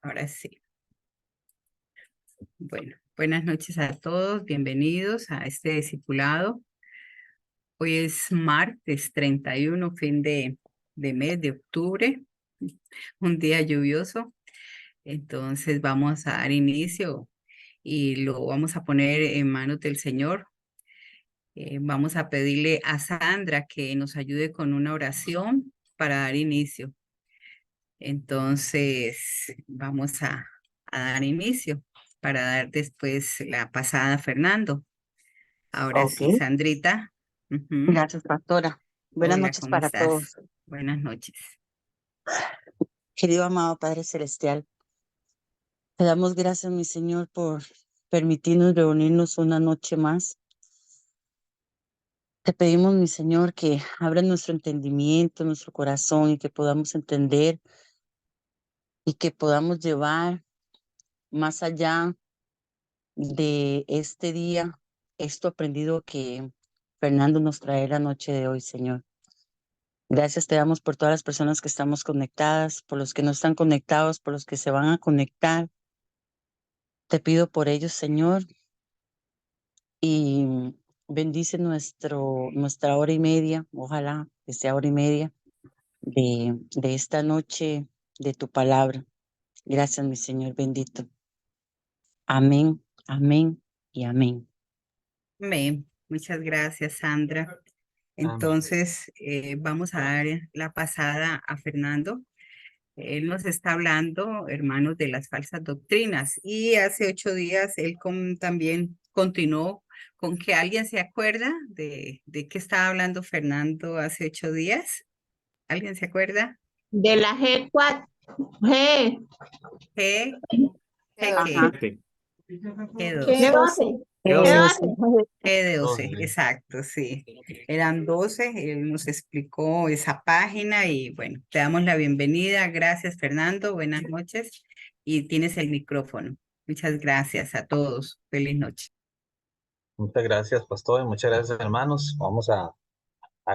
Ahora sí. Bueno, buenas noches a todos. Bienvenidos a este discipulado. Hoy es martes 31, fin de mes de octubre, un día lluvioso. Entonces vamos a dar inicio y lo vamos a poner en manos del Señor. Vamos a pedirle a Sandra que nos ayude con una oración para dar inicio. Entonces vamos a dar inicio para dar después la pasada a Fernando. Ahora Ok, sí, Sandrita. Ujú. gracias, pastora. Buenas Hola, noches ¿cómo para estás? todos. Buenas noches. Querido amado Padre Celestial, te damos gracias, mi Señor, por permitirnos reunirnos una noche más. Te pedimos, mi Señor, que abra nuestro entendimiento, nuestro corazón y que podamos entender y que podamos llevar más allá de este día esto aprendido que Fernando nos trae la noche de hoy, Señor. Gracias te damos por todas las personas que estamos conectadas, por los que no están conectados, por los que se van a conectar. Te pido por ellos, Señor, y bendice nuestra hora y media, ojalá que sea hora y media de esta noche de tu palabra. Gracias, mi Señor bendito. Amén, amén y amén. Amén. Muchas gracias, Sandra. Amén. Entonces, vamos a dar la pasada a Fernando. Él nos está hablando, hermanos, de las falsas doctrinas. Y hace 8 días él también continuó con que alguien se acuerda de qué estaba hablando Fernando hace 8 días. ¿Alguien se acuerda? De la G4, G, G, G Ajá. qué, Sí. G12. G12, G12. G12. G12, Ok. exacto, sí. Eran 12, él nos explicó esa página y bueno, te damos la bienvenida. Gracias, Fernando. Buenas noches y tienes el micrófono. Muchas gracias a todos. Feliz noche. Muchas gracias, pastor, y muchas gracias, hermanos. Vamos a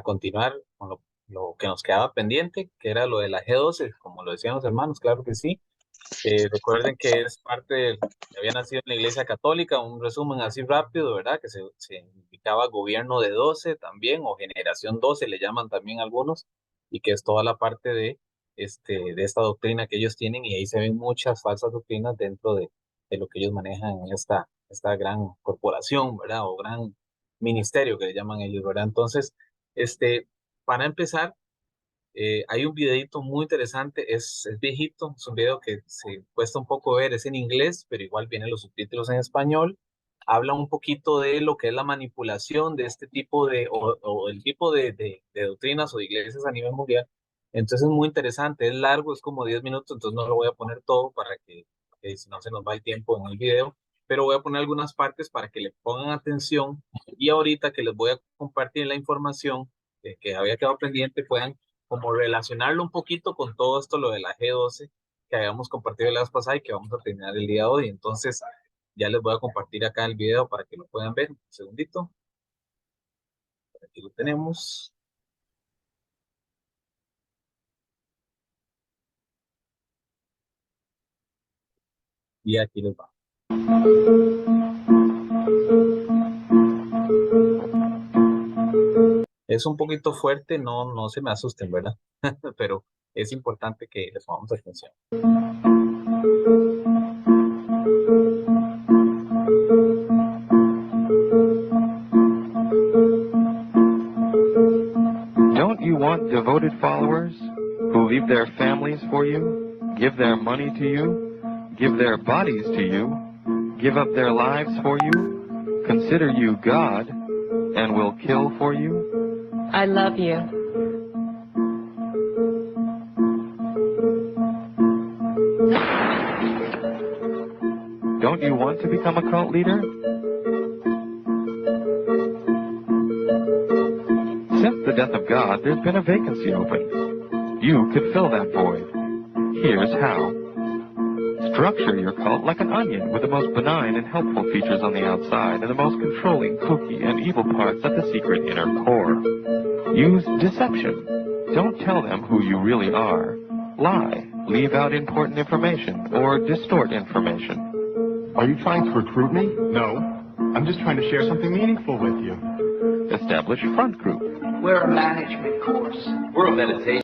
continuar con lo que nos quedaba pendiente, que era lo de la G12, como lo decían los hermanos, claro que sí. Recuerden que es que había nacido en la Iglesia Católica, un resumen así rápido, ¿verdad? Que se indicaba gobierno de 12 también, o generación 12 le llaman también algunos, y que es toda la parte de esta doctrina que ellos tienen, y ahí se ven muchas falsas doctrinas dentro de lo que ellos manejan en esta gran corporación, ¿verdad? O gran ministerio que le llaman ellos, ¿verdad? Entonces, para empezar, hay un videito muy interesante, es viejito, es un video que se cuesta un poco ver, es en inglés, pero igual vienen los subtítulos en español. Habla un poquito de lo que es la manipulación de este tipo o el tipo de doctrinas o de iglesias a nivel mundial. Entonces es muy interesante, es largo, es como 10 minutos, entonces no lo voy a poner todo para que si no se nos va el tiempo en el video, pero voy a poner algunas partes para que le pongan atención y ahorita que les voy a compartir la información que había quedado pendiente, puedan como relacionarlo un poquito con todo esto, lo de la G12 que habíamos compartido la vez pasada y que vamos a terminar el día de hoy. Entonces, ya les voy a compartir acá el video para que lo puedan ver. Un segundito. Aquí lo tenemos. Y aquí les va. Es un poquito fuerte, no se me asusten, ¿verdad? Pero es importante que les pongamos atención. Don't you want devoted followers who leave their families for you, give their money to you, give their bodies to you, give up their lives for you, consider you God, and will kill for you? I love you. Don't you want to become a cult leader? Since the death of God, there's been a vacancy open. You could fill that void. Here's how. Structure your cult like an onion with the most benign and helpful features on the outside and the most controlling, kooky, and evil parts at the secret inner core. Use deception. Don't tell them who you really are. Lie, leave out important information, or distort information. Are you trying to recruit me? No. I'm just trying to share something meaningful with you. Establish front group. We're a management course. We're a meditation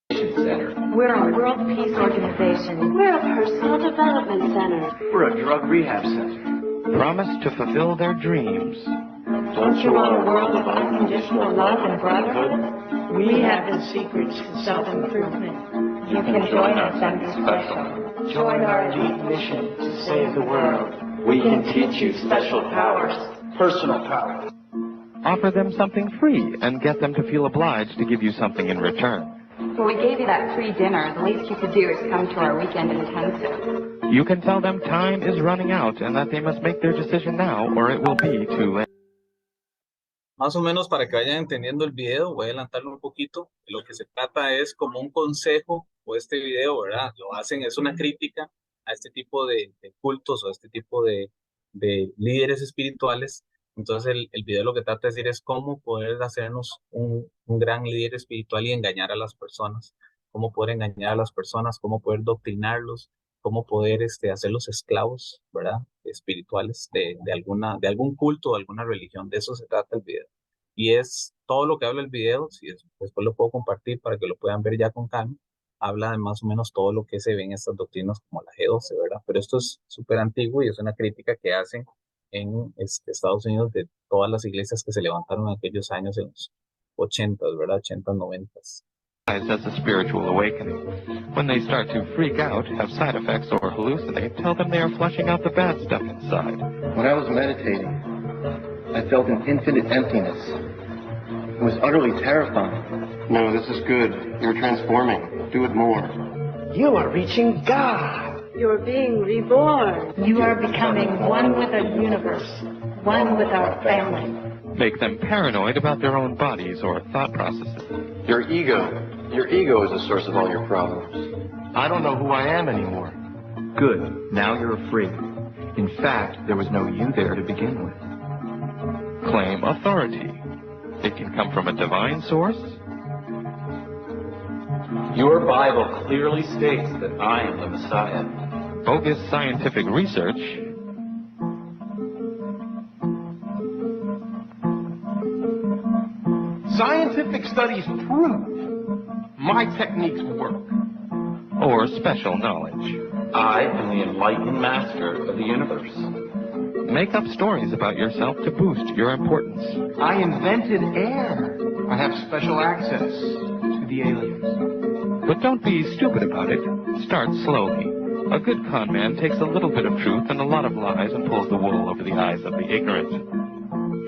center. We're a world peace organization. We're a personal development center. We're a drug rehab center. Promise to fulfill their dreams. Don't you want a world of unconditional love and brotherhood? We have the secrets to self-improvement. You can join us and be special. Join our elite mission to save the world. We can teach you special powers. Personal power. Offer them something free and get them to feel obliged to give you something in return. Well, we gave you that free dinner. The least you could do is come to our weekend intensive. You can tell them time is running out and that they must make their decision now or it will be too late. Más o menos para que vayan entendiendo el video, voy a adelantarlo un poquito. Lo que se trata es como un consejo, o este video, ¿verdad? Lo hacen, es una crítica a este tipo de cultos o a este tipo de líderes espirituales. Entonces el video lo que trata de decir es cómo poder hacernos un gran líder espiritual y engañar a las personas. Cómo poder engañar a las personas, cómo poder doctrinarlos, cómo poder hacerlos esclavos, ¿verdad? Espirituales de algún culto o alguna religión. De eso se trata el video. Y es todo lo que habla el video, si después lo puedo compartir para que lo puedan ver ya con calma. Habla de más o menos todo lo que se ve en estas doctrinas como la G12, ¿verdad? Pero esto es súper antiguo y es una crítica que hacen en Estados Unidos de todas las iglesias que se levantaron en aquellos años, en los 80s, ¿verdad? 80s, 90s. As a spiritual awakening. When they start to freak out, have side effects, or hallucinate, tell them they are flushing out the bad stuff inside. When I was meditating, I felt an infinite emptiness. It was utterly terrifying. No, this is good. You're transforming. Do it more. You are reaching God. You're being reborn. You are becoming one with the universe, one with our family. Make them paranoid about their own bodies or thought processes. Your ego is the source of all your problems. I don't know who I am anymore. Good. Now you're free. In fact, there was no you there to begin with. Claim authority. It can come from a divine source. Your Bible clearly states that I am the Messiah. Bogus scientific research. Scientific studies prove my techniques work. Or special knowledge. I am the enlightened master of the universe. Make up stories about yourself to boost your importance. I invented air. I have special access to the aliens. But don't be stupid about it. Start slowly. A good con man takes a little bit of truth and a lot of lies and pulls the wool over the eyes of the ignorant.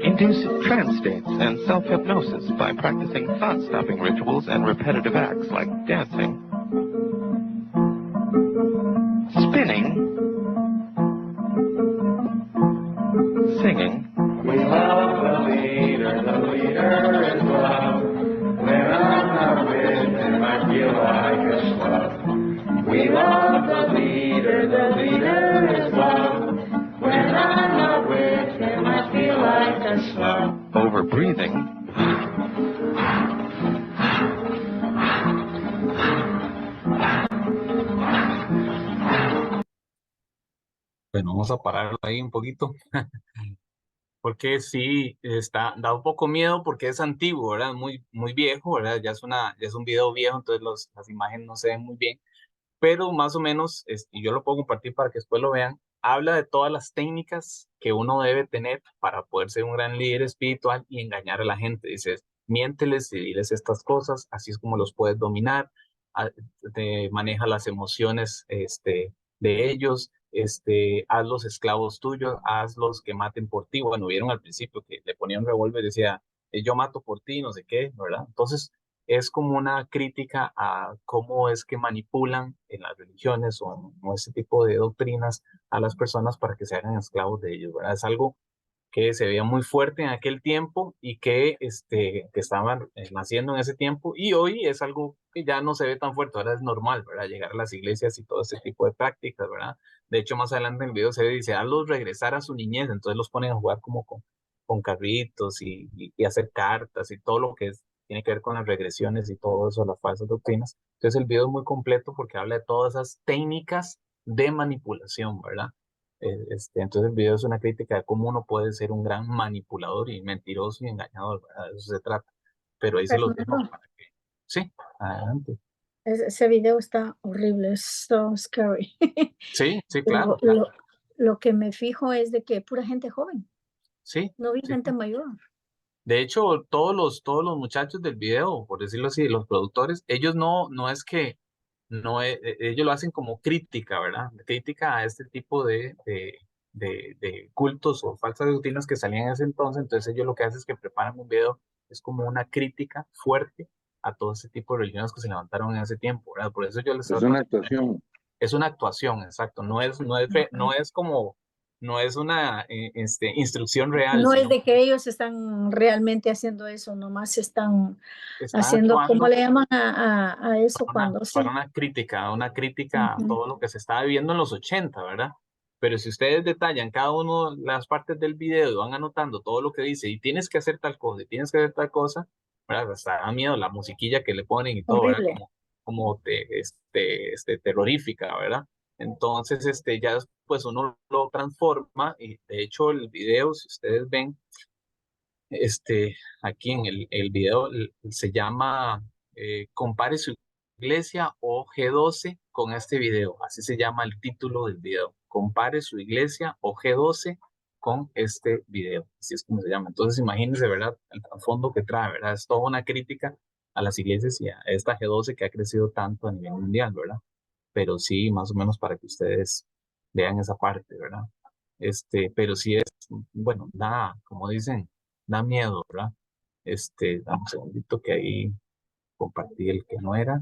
Induce trance states and self-hypnosis by practicing thought-stopping rituals and repetitive acts like dancing, spinning, singing. We love the leader is love. When I'm not with him, I feel like a schlub. We love the leader is love. When I'm not with him, I feel like a schlub. Over breathing. Bueno, vamos a parar ahí un poquito. Porque sí, da un poco miedo porque es antiguo, ¿verdad? Muy viejo, ¿verdad? Ya es un video viejo, entonces las imágenes no se ven muy bien. Pero más o menos, y yo lo puedo compartir para que después lo vean, habla de todas las técnicas que uno debe tener para poder ser un gran líder espiritual y engañar a la gente. Dices, miénteles y diles estas cosas, así es como los puedes dominar, maneja las emociones de ellos, hazlos esclavos tuyos, hazlos que maten por ti. Bueno, vieron al principio que le ponía un revólver y decía, yo mato por ti, no sé qué, ¿verdad? Entonces, es como una crítica a cómo es que manipulan en las religiones o ese tipo de doctrinas a las personas para que se hagan esclavos de ellos, ¿verdad? Es algo que se veía muy fuerte en aquel tiempo y que estaban naciendo en ese tiempo, y hoy es algo que ya no se ve tan fuerte, ahora es normal, ¿verdad? Llegar a las iglesias y todo ese tipo de prácticas, ¿verdad? De hecho, más adelante en el video se dice, hazlos regresar a su niñez, entonces los ponen a jugar como con carritos y hacer cartas y todo lo que tiene que ver con las regresiones y todo eso, las falsas doctrinas, Entonces el video es muy completo porque habla de todas esas técnicas de manipulación, ¿verdad? Entonces el video es una crítica de cómo uno puede ser un gran manipulador y mentiroso y engañador, ¿verdad? De eso se trata. Pero ahí se los dejo Fernando, para que... Sí, adelante. ese video está horrible, es so scary. Sí, sí, Lo, claro, claro. lo, lo que me fijo es de que pura gente joven, Sí, no vi sí. gente mayor. De hecho, todos los muchachos del video, por decirlo así, los productores, ellos no es que, ellos lo hacen como crítica, ¿verdad? Crítica a este tipo de cultos o falsas doctrinas que salían en ese entonces. Entonces ellos lo que hacen es que preparan un video, es como una crítica fuerte a todo ese tipo de religiones que se levantaron en ese tiempo, ¿verdad? Por eso yo les Es trato una actuación. es una actuación, exacto, no es como, no es una instrucción real, No es sino de que ellos están realmente haciendo eso, nomás están están haciendo, ¿cómo actuando le llaman a eso cuando para sí? una crítica a Ujú. todo lo que se estaba viviendo en los 80, ¿verdad? Pero si ustedes detallan cada uno de las partes del video y van anotando todo lo que dice y tienes que hacer tal cosa y tienes que hacer tal cosa, ¿verdad? Hasta da miedo la musiquilla que le ponen y todo, ¿verdad? Horrible. Como terrorífica, ¿verdad? Entonces, ya pues uno lo transforma y de hecho el video, si ustedes ven, aquí en el video se llama Compare su iglesia o G12 con este video. Así se llama el título del video. Compare su iglesia o G12 con este video. Así es como se llama. Entonces imagínense, ¿verdad? El trasfondo que trae, ¿verdad? Es toda una crítica a las iglesias y a esta G12 que ha crecido tanto a nivel mundial, ¿verdad? Pero sí, más o menos para que ustedes vean esa parte, ¿verdad? Pero sí es, bueno, como dicen, da miedo, ¿verdad? Dame un segundito que ahí compartí el que no era.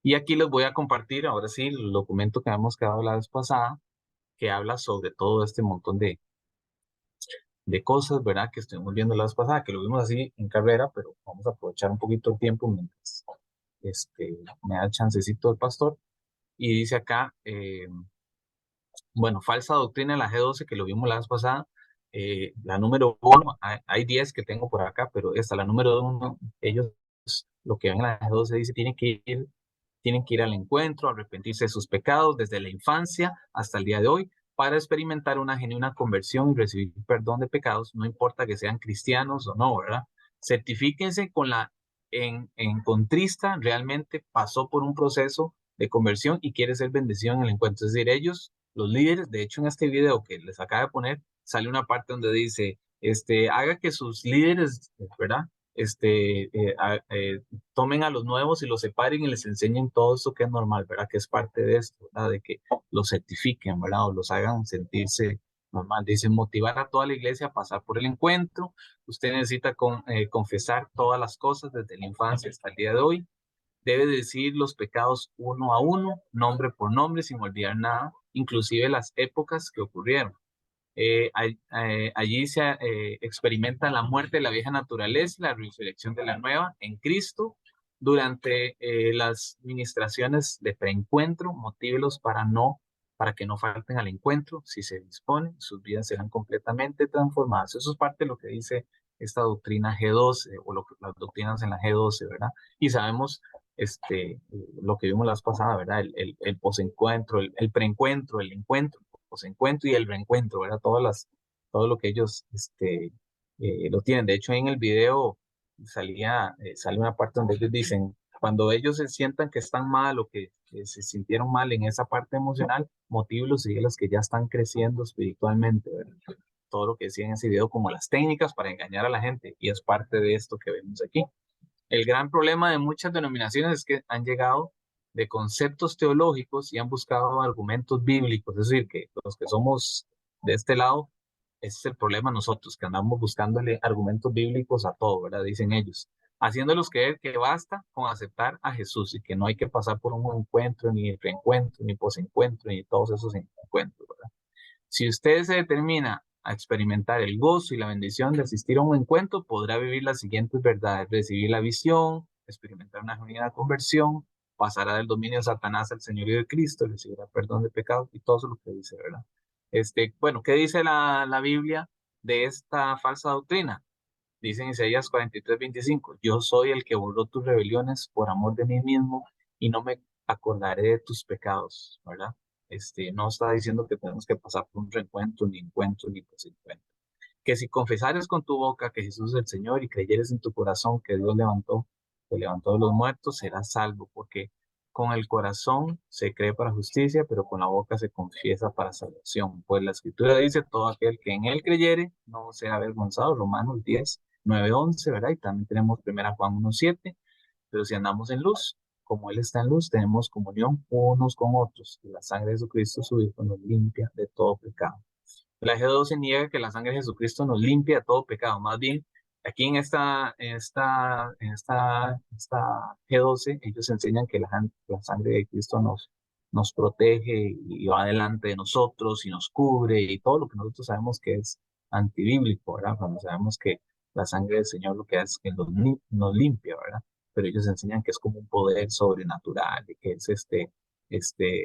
Y aquí les voy a compartir, ahora sí, el documento que habíamos quedado la vez pasada, que habla sobre todo este montón de cosas, ¿verdad? Que estuvimos viendo la vez pasada, que lo vimos así en carrera, pero vamos a aprovechar un poquito el tiempo mientras me da el chancecito el pastor. Y dice acá, bueno, falsa doctrina de la G12, que lo vimos la vez pasada. La número 1, hay 10 que tengo por acá, pero esta, la número 1, ellos lo que ven en la G12 dice, tienen que ir al encuentro, arrepentirse de sus pecados desde la infancia hasta el día de hoy, para experimentar una genuina conversión y recibir perdón de pecados, no importa que sean cristianos o no, ¿verdad? Certifíquense en contrista, realmente pasó por un proceso de conversión y quiere ser bendecido en el encuentro. Es decir, ellos, los líderes, de hecho en este video que les acabo de poner, sale una parte donde dice, haga que sus líderes, ¿verdad? Tomen a los nuevos y los separen y les enseñen todo esto que es normal, ¿verdad? Que es parte de esto, ¿verdad? De que los certifiquen, ¿verdad? O los hagan sentirse normal. Dicen, motivar a toda la iglesia a pasar por el encuentro. Usted necesita confesar todas las cosas desde la infancia hasta el día de hoy. Debe decir los pecados uno a uno, nombre por nombre, sin olvidar nada, inclusive las épocas que ocurrieron. Allí se experimenta la muerte de la vieja naturaleza y la resurrección de la nueva en Cristo. Durante las ministraciones de preencuentro, motívelos para que no falten al encuentro. Si se disponen, sus vidas serán completamente transformadas. Eso es parte de lo que dice esta doctrina G12 o las doctrinas en la G12, ¿verdad? Y sabemos lo que vimos la vez pasada, ¿verdad? El posencuentro, el preencuentro, el encuentro, posencuentro y el reencuentro, ¿verdad? Todo lo que ellos lo tienen. De hecho, en el video sale una parte donde ellos dicen, cuando ellos se sientan que están mal o que se sintieron mal en esa parte emocional, motívelos y los que ya están creciendo espiritualmente, ¿verdad? Todo lo que decía en ese video como las técnicas para engañar a la gente y es parte de esto que vemos aquí. El gran problema de muchas denominaciones es que han llegado de conceptos teológicos y han buscado argumentos bíblicos. Es decir, que los que somos de este lado, ese es el problema nosotros, que andamos buscándole argumentos bíblicos a todo, ¿verdad? Dicen ellos. Haciéndolos creer que basta con aceptar a Jesús y que no hay que pasar por un encuentro, ni reencuentro, ni posencuentro, ni todos esos encuentros, ¿verdad? Si usted se determina a experimentar el gozo y la bendición de asistir a un encuentro, podrá vivir las siguientes verdades: recibir la visión, experimentar una genuina conversión, pasará del dominio de Satanás al señorío de Cristo, recibirá perdón de pecados y todo eso lo que dice, ¿verdad? Bueno, ¿qué dice la Biblia de esta falsa doctrina? Dice en Isaías 43:25, yo soy el que borró tus rebeliones por amor de mí mismo y no me acordaré de tus pecados, ¿verdad? No está diciendo que tenemos que pasar por un reencuentro, ni encuentro, ni desencuentro. Que si confesares con tu boca que Jesús es el Señor y creyeres en tu corazón que Dios te levantó de los muertos, serás salvo, porque con el corazón se cree para justicia, pero con la boca se confiesa para salvación. Pues la Escritura dice, todo aquel que en él creyere no será avergonzado, Romanos 10, 9, 11, ¿verdad? Y también tenemos 1 Juan 1, 7, pero si andamos en luz, como Él está en luz, tenemos comunión unos con otros, y la sangre de Jesucristo, su Hijo, nos limpia de todo pecado. La G12 niega que la sangre de Jesucristo nos limpia de todo pecado. Más bien, aquí en esta G12, ellos enseñan que la sangre de Cristo nos protege y va delante de nosotros y nos cubre y todo lo que nosotros sabemos que es antibíblico, ¿verdad? Cuando sabemos que la sangre del Señor lo que hace es que nos limpia, ¿verdad? Pero ellos enseñan que es como un poder sobrenatural, y que es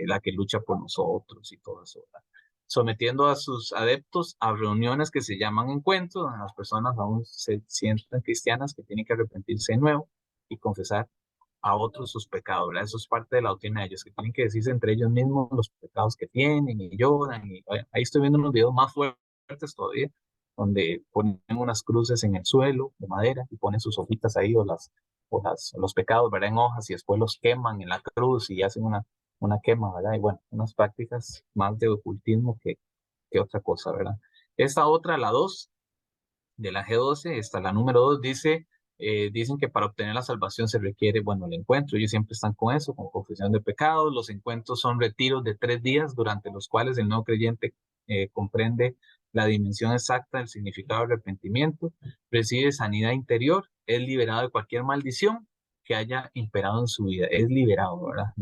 la que lucha por nosotros y todo eso, ¿verdad? Sometiendo a sus adeptos a reuniones que se llaman encuentros, donde las personas aún se sientan cristianas que tienen que arrepentirse de nuevo y confesar a otros sus pecados, ¿verdad? Eso es parte de la doctrina de ellos, que tienen que decirse entre ellos mismos los pecados que tienen y lloran. Y ahí estoy viendo unos videos más fuertes todavía, donde ponen unas cruces en el suelo de madera y ponen sus hojitas ahí los pecados, ¿verdad? En hojas y después los queman en la cruz y hacen una quema, ¿verdad? Y bueno, unas prácticas más de ocultismo que otra cosa, ¿verdad? Esta otra, la 2, de la G12, la número 2, dicen que para obtener la salvación se requiere, bueno, el encuentro. Ellos siempre están con eso, con confesión de pecados. Los encuentros son retiros de 3 días durante los cuales el nuevo creyente comprende la dimensión exacta del significado del arrepentimiento, recibe sanidad interior, es liberado de cualquier maldición que haya imperado en su vida. Es liberado, ¿verdad?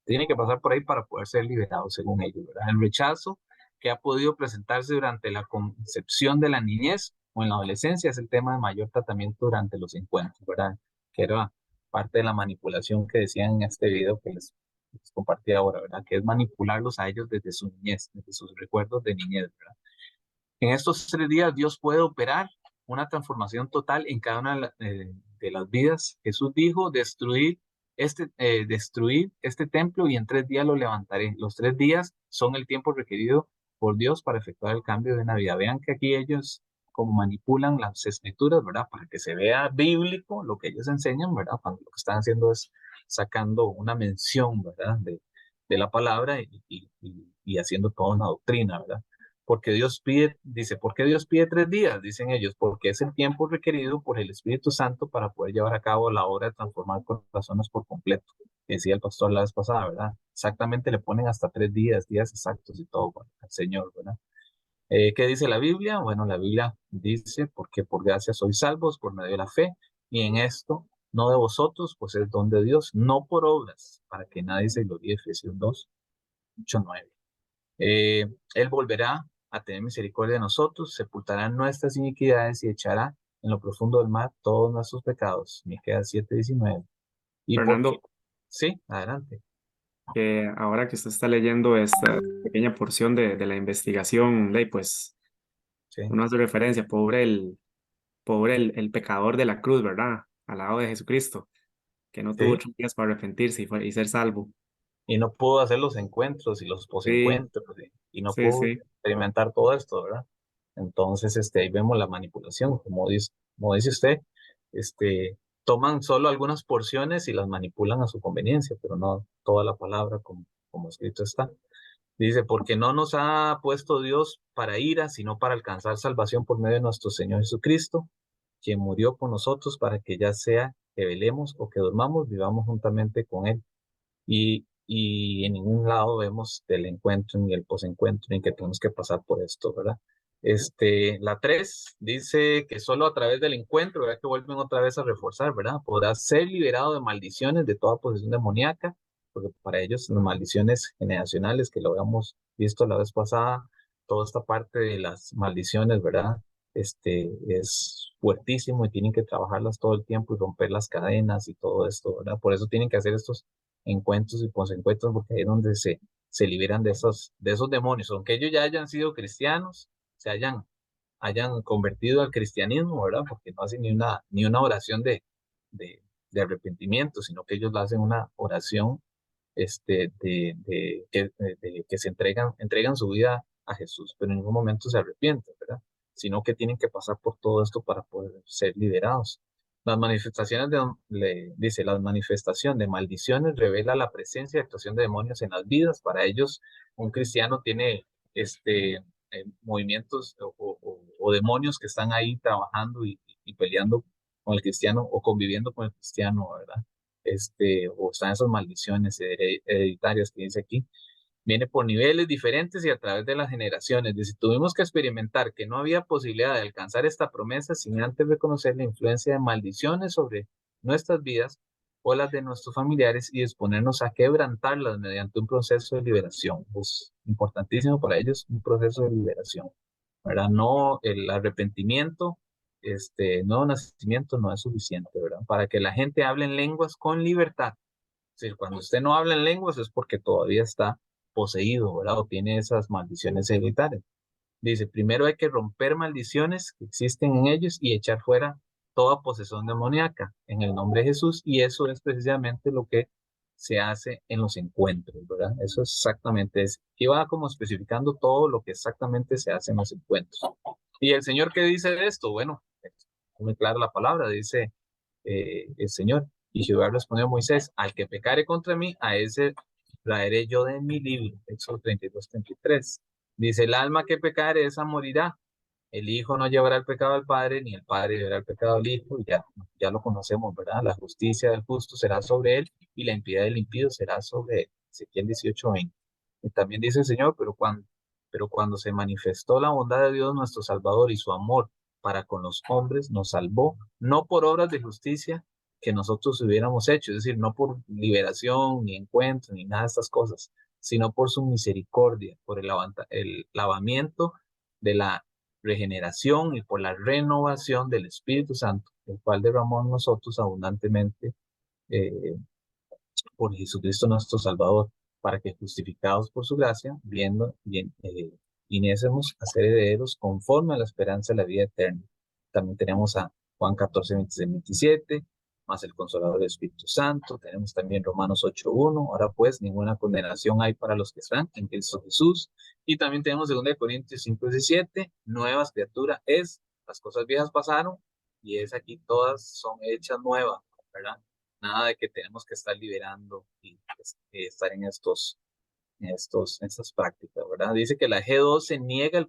Tiene que pasar por ahí para poder ser liberado, según ellos, ¿verdad? El rechazo que ha podido presentarse durante la concepción de la niñez o en la adolescencia es el tema de mayor tratamiento durante los encuentros, ¿verdad? Que era parte de la manipulación que decían en este video que les compartí ahora, ¿verdad? Que es manipularlos a ellos desde su niñez, desde sus recuerdos de niñez, ¿verdad? En estos 3 días Dios puede operar una transformación total en cada una de las vidas. Jesús dijo, destruir este templo y en 3 días lo levantaré. Los 3 días son el tiempo requerido por Dios para efectuar el cambio de Navidad. Vean que aquí ellos como manipulan las escrituras, ¿verdad? Para que se vea bíblico lo que ellos enseñan, ¿verdad? Cuando lo que están haciendo es sacando una mención, ¿verdad? De la palabra y haciendo toda una doctrina, ¿verdad? Porque Dios pide, dice, ¿por qué Dios pide 3 días? Dicen ellos, porque es el tiempo requerido por el Espíritu Santo para poder llevar a cabo la obra de transformar corazones por completo. Decía el pastor la vez pasada, ¿verdad? Exactamente le ponen hasta 3 días, días exactos y todo, bueno, al Señor, ¿verdad? ¿Qué dice la Biblia? Bueno, la Biblia dice, porque por gracia sois salvos por medio de la fe, y en esto, no de vosotros, pues es don de Dios, no por obras, para que nadie se gloríe, Efesios 2, 8, 9. Él volverá a tener misericordia de nosotros, sepultará nuestras iniquidades y echará en lo profundo del mar todos nuestros pecados. Miqueas 7:19. ¿Y por qué? Fernando, Sí, adelante. que ahora que usted está leyendo esta pequeña porción de la investigación, pues Sí, uno hace referencia, pobre el pecador de la cruz, ¿verdad? Al lado de Jesucristo, que no tuvo sí. 8 días para arrepentirse y ser salvo. Y no pudo hacer los encuentros y los Sí, posencuentros, y no sí, pudo sí. experimentar todo esto, ¿verdad? Entonces, ahí vemos la manipulación, como dice usted, toman solo algunas porciones y las manipulan a su conveniencia, pero no toda la palabra como escrito está. Dice, porque no nos ha puesto Dios para ira, sino para alcanzar salvación por medio de nuestro Señor Jesucristo, quien murió por nosotros para que ya sea que velemos o que durmamos, vivamos juntamente con Él. Y en ningún lado vemos del encuentro ni el posencuentro ni que tenemos que pasar por esto, ¿verdad? La 3 dice que solo a través del encuentro, ¿verdad? Que vuelven otra vez a reforzar, ¿verdad? Podrás ser liberado de maldiciones, de toda posesión demoníaca, porque para ellos las maldiciones generacionales, que lo habíamos visto la vez pasada, toda esta parte de las maldiciones, ¿verdad? Es fuertísimo y tienen que trabajarlas todo el tiempo y romper las cadenas y todo esto, ¿verdad? Por eso tienen que hacer estos encuentros y posencuentros, porque ahí es donde se liberan de esos demonios, aunque ellos ya hayan sido cristianos, se hayan convertido al cristianismo, ¿verdad? Porque no hacen ni una oración de de arrepentimiento, sino que ellos hacen una oración que se entregan su vida a Jesús, pero en ningún momento se arrepienten, ¿verdad? Sino que tienen que pasar por todo esto para poder ser liberados. Las manifestaciones dice, la manifestación de maldiciones revela la presencia y actuación de demonios en las vidas. Para ellos, un cristiano tiene movimientos o demonios que están ahí trabajando y peleando con el cristiano o conviviendo con el cristiano, ¿verdad? O están esas maldiciones hereditarias que dice aquí. Viene por niveles diferentes y a través de las generaciones. Dice, tuvimos que experimentar que no había posibilidad de alcanzar esta promesa sin antes reconocer la influencia de maldiciones sobre nuestras vidas o las de nuestros familiares y disponernos a quebrantarlas mediante un proceso de liberación. Es importantísimo para ellos un proceso de liberación, ¿verdad? No el arrepentimiento, nuevo nacimiento no es suficiente, ¿verdad? Para que la gente hable en lenguas con libertad. Es decir, cuando usted no habla en lenguas es porque todavía está poseído, ¿verdad? O tiene esas maldiciones hereditarias. Dice, primero hay que romper maldiciones que existen en ellos y echar fuera toda posesión demoníaca en el nombre de Jesús, y eso es precisamente lo que se hace en los encuentros, ¿verdad? Eso exactamente es. Aquí va como especificando todo lo que exactamente se hace en los encuentros. ¿Y el Señor qué dice de esto? Bueno, es muy clara la palabra, dice el Señor. Y Jehová respondió a Moisés, al que pecare contra mí, a ese traeré yo de mi libro. Éxodo 32:33. Dice, el alma que pecare, esa morirá. El hijo no llevará el pecado al padre, ni el padre llevará el pecado al hijo. Ya lo conocemos, ¿verdad? La justicia del justo será sobre él y la impiedad del impío será sobre él. Ezequiel 18:20. Y también dice el Señor, pero cuando se manifestó la bondad de Dios nuestro Salvador y su amor para con los hombres, nos salvó, no por obras de justicia que nosotros hubiéramos hecho, es decir, no por liberación, ni encuentro, ni nada de estas cosas, sino por su misericordia, por el lavamiento de la regeneración y por la renovación del Espíritu Santo, el cual derramó en nosotros abundantemente por Jesucristo nuestro Salvador, para que justificados por su gracia, viniésemos a ser herederos conforme a la esperanza de la vida eterna. También tenemos a Juan 14:26-27, más el Consolador del Espíritu Santo. Tenemos también Romanos 8:1. Ahora pues, ninguna condenación hay para los que están en Cristo Jesús. Y también tenemos 2 Corintios 5:17, nuevas criaturas es, las cosas viejas pasaron, y es aquí todas son hechas nuevas, ¿verdad? Nada de que tenemos que estar liberando y estar en estas prácticas, ¿verdad? Dice que la G12 niega el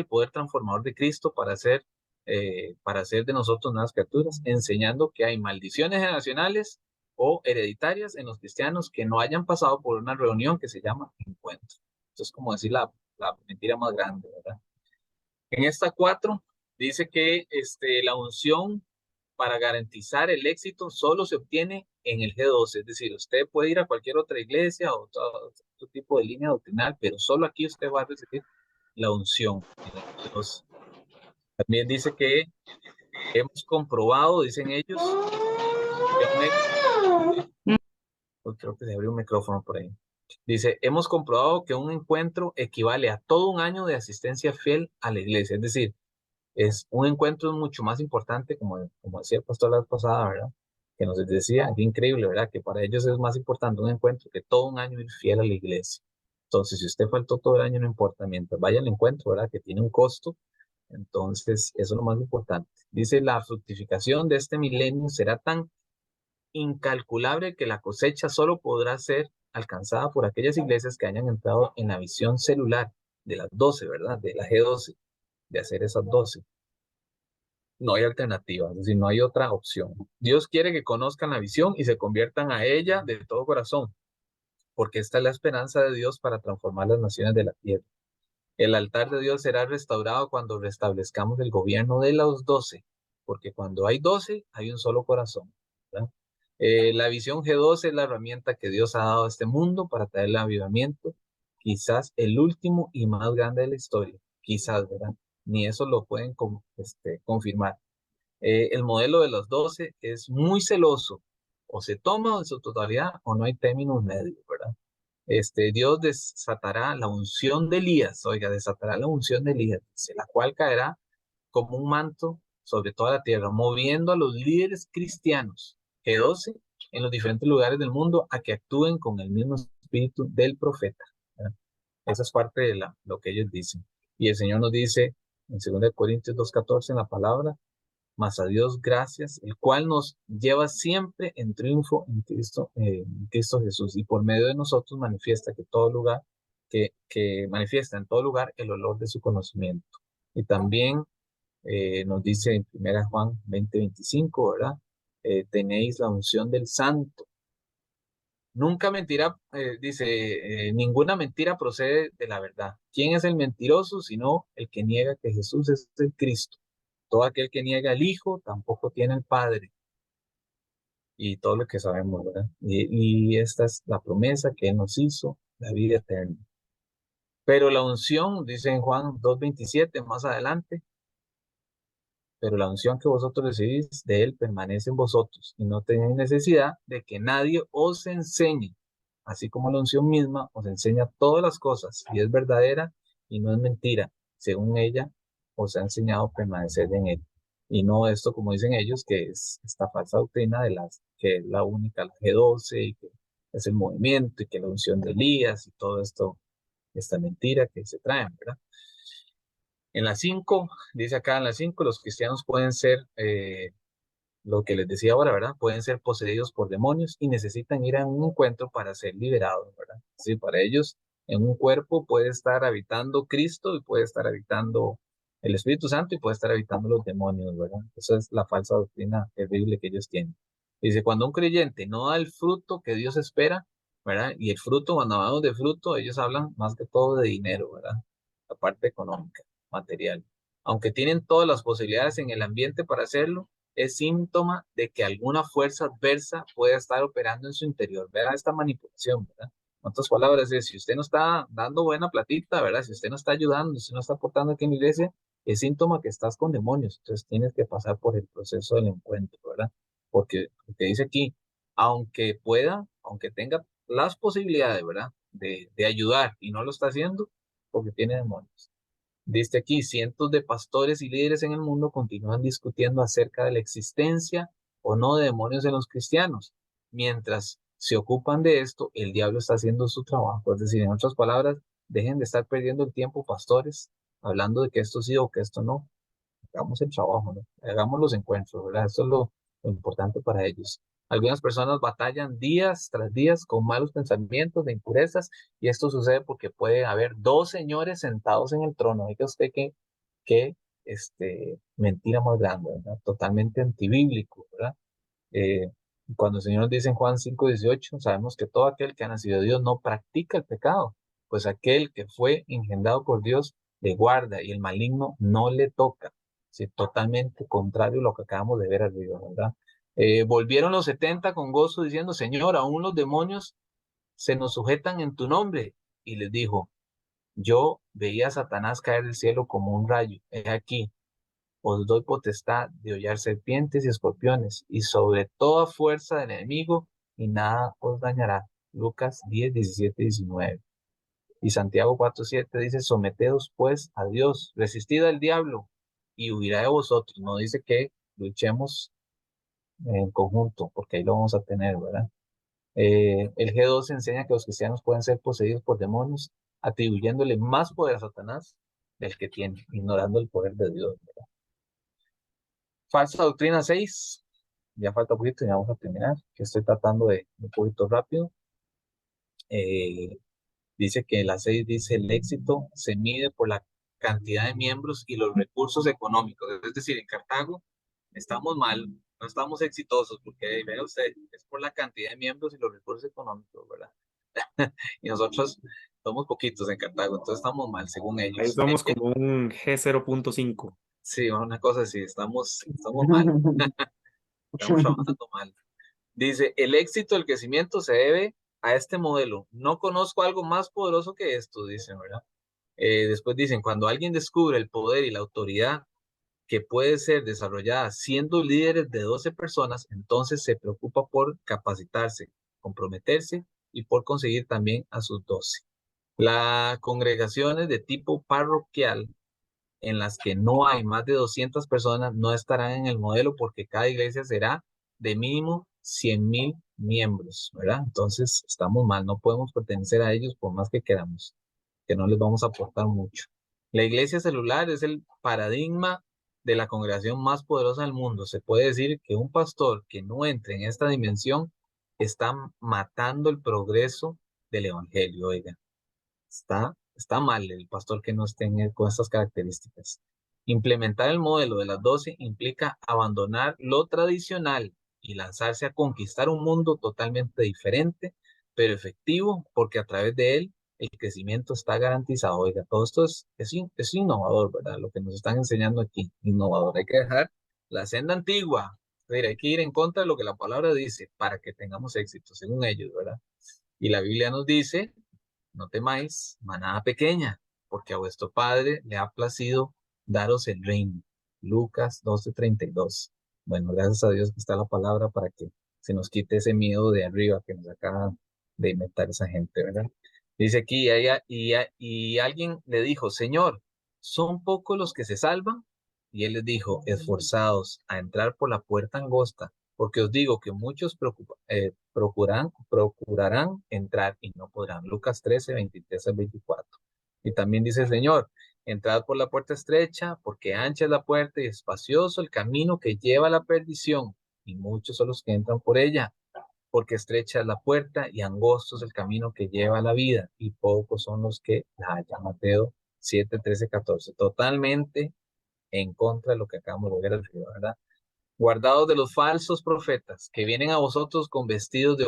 poder transformador de Cristo para hacer de nosotros nuevas criaturas, enseñando que hay maldiciones generacionales o hereditarias en los cristianos que no hayan pasado por una reunión que se llama encuentro. Esto es como decir la mentira más grande, ¿verdad? En esta 4 dice que la unción para garantizar el éxito solo se obtiene en el G12, es decir, usted puede ir a cualquier otra iglesia o otro tipo de línea doctrinal, pero solo aquí usted va a recibir la unción en el G12. También dice que hemos comprobado, dicen ellos, creo que se abrió un micrófono por ahí. Dice, hemos comprobado que un encuentro equivale a todo un año de asistencia fiel a la iglesia, es decir, es un encuentro mucho más importante, como decía el pastor la vez pasada, ¿verdad? Que nos decía, qué increíble, ¿verdad? Que para ellos es más importante un encuentro que todo un año ir fiel a la iglesia. Entonces, si usted faltó todo el año, no importa, mientras vaya al encuentro, ¿verdad? Que tiene un costo, entonces eso es lo más importante. Dice, la fructificación de este milenio será tan incalculable que la cosecha solo podrá ser alcanzada por aquellas iglesias que hayan entrado en la visión celular de las 12, ¿verdad? De la G12. De hacer esas 12. No hay alternativa, es decir, no hay otra opción. Dios quiere que conozcan la visión y se conviertan a ella de todo corazón, porque esta es la esperanza de Dios para transformar las naciones de la tierra. El altar de Dios será restaurado cuando restablezcamos el gobierno de los 12, porque cuando hay 12, hay un solo corazón, ¿verdad? La visión G12 es la herramienta que Dios ha dado a este mundo para traer el avivamiento, quizás el último y más grande de la historia, quizás, ¿verdad? Ni eso lo pueden confirmar. El modelo de los 12 es muy celoso, o se toma en su totalidad o no hay términos medios, ¿verdad? Dios desatará la unción de Elías, oiga, desatará la unción de Elías, la cual caerá como un manto sobre toda la tierra, moviendo a los líderes cristianos, G12, en los diferentes lugares del mundo, a que actúen con el mismo espíritu del profeta. ¿Verdad? Esa es parte de lo que ellos dicen. Y el Señor nos dice en 2 Corintios 2:14 en la palabra, mas a Dios gracias, el cual nos lleva siempre en triunfo en Cristo Jesús, y por medio de nosotros manifiesta que manifiesta en todo lugar el olor de su conocimiento. Y también nos dice en 1 Juan 20:25, ¿verdad? Tenéis la unción del Santo. Nunca mentira, dice, ninguna mentira procede de la verdad. ¿Quién es el mentiroso sino el que niega que Jesús es el Cristo? Todo aquel que niega al Hijo tampoco tiene al Padre. Y todo lo que sabemos, ¿verdad? Y esta es la promesa que Él nos hizo, la vida eterna. Pero la unción, dice en Juan 2:27, más adelante, pero la unción que vosotros recibís de Él permanece en vosotros, y no tenéis necesidad de que nadie os enseñe, así como la unción misma os enseña todas las cosas, y es verdadera y no es mentira, según ella os ha enseñado a permanecer en Él. Y no esto, como dicen ellos, que es esta falsa doctrina de que es la única, la G12, y que es el movimiento, y que la unción de Elías, y todo esto, esta mentira que se traen, ¿verdad? En la 5, dice acá en la 5, los cristianos pueden ser, lo que les decía ahora, ¿verdad? Pueden ser poseídos por demonios y necesitan ir a un encuentro para ser liberados, ¿verdad? Sí, para ellos, en un cuerpo puede estar habitando Cristo y puede estar habitando el Espíritu Santo y puede estar habitando los demonios, ¿verdad? Esa es la falsa doctrina terrible que ellos tienen. Dice, cuando un creyente no da el fruto que Dios espera, ¿verdad? Y el fruto, cuando hablamos de fruto, ellos hablan más que todo de dinero, ¿verdad? La parte económica, material. Aunque tienen todas las posibilidades en el ambiente para hacerlo, es síntoma de que alguna fuerza adversa puede estar operando en su interior. Vea esta manipulación, ¿verdad? En otras palabras, es si usted no está dando buena platita, ¿verdad? Si usted no está ayudando, si usted no está aportando aquí en la iglesia, es síntoma que estás con demonios. Entonces tienes que pasar por el proceso del encuentro, ¿verdad? Porque dice aquí, aunque pueda, aunque tenga las posibilidades, ¿verdad? De ayudar y no lo está haciendo, porque tiene demonios. Dice aquí, cientos de pastores y líderes en el mundo continúan discutiendo acerca de la existencia o no de demonios en los cristianos. Mientras se ocupan de esto, el diablo está haciendo su trabajo. Es decir, en otras palabras, dejen de estar perdiendo el tiempo, pastores, hablando de que esto sí o que esto no. Hagamos el trabajo, ¿no? Hagamos los encuentros, ¿verdad? Eso es lo importante para ellos. Algunas personas batallan días tras días con malos pensamientos de impurezas, y esto sucede porque puede haber dos señores sentados en el trono. Diga usted que mentira más grande, ¿verdad? Totalmente antibíblico, ¿verdad? Cuando el Señor nos dice en Juan 5:18, sabemos que todo aquel que ha nacido de Dios no practica el pecado, pues aquel que fue engendrado por Dios le guarda, y el maligno no le toca. Sí, totalmente contrario a lo que acabamos de ver arriba, ¿verdad? Volvieron los 70 con gozo diciendo, Señor, aún los demonios se nos sujetan en tu nombre. Y les dijo, yo veía a Satanás caer del cielo como un rayo. He aquí, os doy potestad de hollar serpientes y escorpiones, y sobre toda fuerza del enemigo, y nada os dañará. Lucas 10, 17, 19. Y Santiago 4:7 dice, someteos pues a Dios, resistid al diablo, y huirá de vosotros. No dice que luchemos en conjunto, porque ahí lo vamos a tener, ¿verdad? El G12 enseña que los cristianos pueden ser poseídos por demonios, atribuyéndole más poder a Satanás del que tiene, ignorando el poder de Dios, ¿verdad? Falsa doctrina 6, ya falta un poquito y ya vamos a terminar, que estoy tratando de un poquito rápido. Dice que la 6 dice, el éxito se mide por la cantidad de miembros y los recursos económicos. Es decir, en Cartago estamos mal, no estamos exitosos, porque vea usted, es por la cantidad de miembros y los recursos económicos, ¿verdad? Y nosotros somos poquitos en Cartago, entonces estamos mal, según ellos. Ahí somos como un G0.5. Sí, una cosa así, estamos mal. Estamos trabajando mal. Dice, el éxito del crecimiento se debe a este modelo. No conozco algo más poderoso que esto, dicen, ¿verdad? Después dicen, cuando alguien descubre el poder y la autoridad que puede ser desarrollada siendo líderes de 12 personas, entonces se preocupa por capacitarse, comprometerse y por conseguir también a sus 12. Las congregaciones de tipo parroquial en las que no hay más de 200 personas no estarán en el modelo porque cada iglesia será de mínimo 100,000 miembros, ¿verdad? Entonces estamos mal, no podemos pertenecer a ellos por más que queramos, que no les vamos a aportar mucho. La iglesia celular es el paradigma de la congregación más poderosa del mundo. Se puede decir que un pastor que no entre en esta dimensión está matando el progreso del evangelio, oiga. Está mal el pastor que no esté con estas características. Implementar el modelo de las 12 implica abandonar lo tradicional y lanzarse a conquistar un mundo totalmente diferente, pero efectivo, porque a través de él el crecimiento está garantizado. Oiga, todo esto es innovador, ¿verdad? Lo que nos están enseñando aquí, innovador. Hay que dejar la senda antigua. Hay que ir en contra de lo que la palabra dice para que tengamos éxito, según ellos, ¿verdad? Y la Biblia nos dice: no temáis, manada pequeña, porque a vuestro Padre le ha placido daros el reino. Lucas 12:32. Bueno, gracias a Dios que está la palabra para que se nos quite ese miedo de arriba que nos acaba de inventar esa gente, ¿verdad? Dice aquí, y alguien le dijo: Señor, ¿son pocos los que se salvan? Y él les dijo: esforzados a entrar por la puerta angosta, porque os digo que muchos procurarán entrar y no podrán. Lucas 13:23-24. Y también dice el Señor: entrad por la puerta estrecha, porque ancha es la puerta y espacioso el camino que lleva a la perdición, y muchos son los que entran por ella, porque estrecha es la puerta y angosto es el camino que lleva a la vida, y pocos son los que la hallan. Mateo 7:13-14. Totalmente en contra de lo que acabamos de ver arriba, ¿verdad? Guardados de los falsos profetas que vienen a vosotros con vestidos de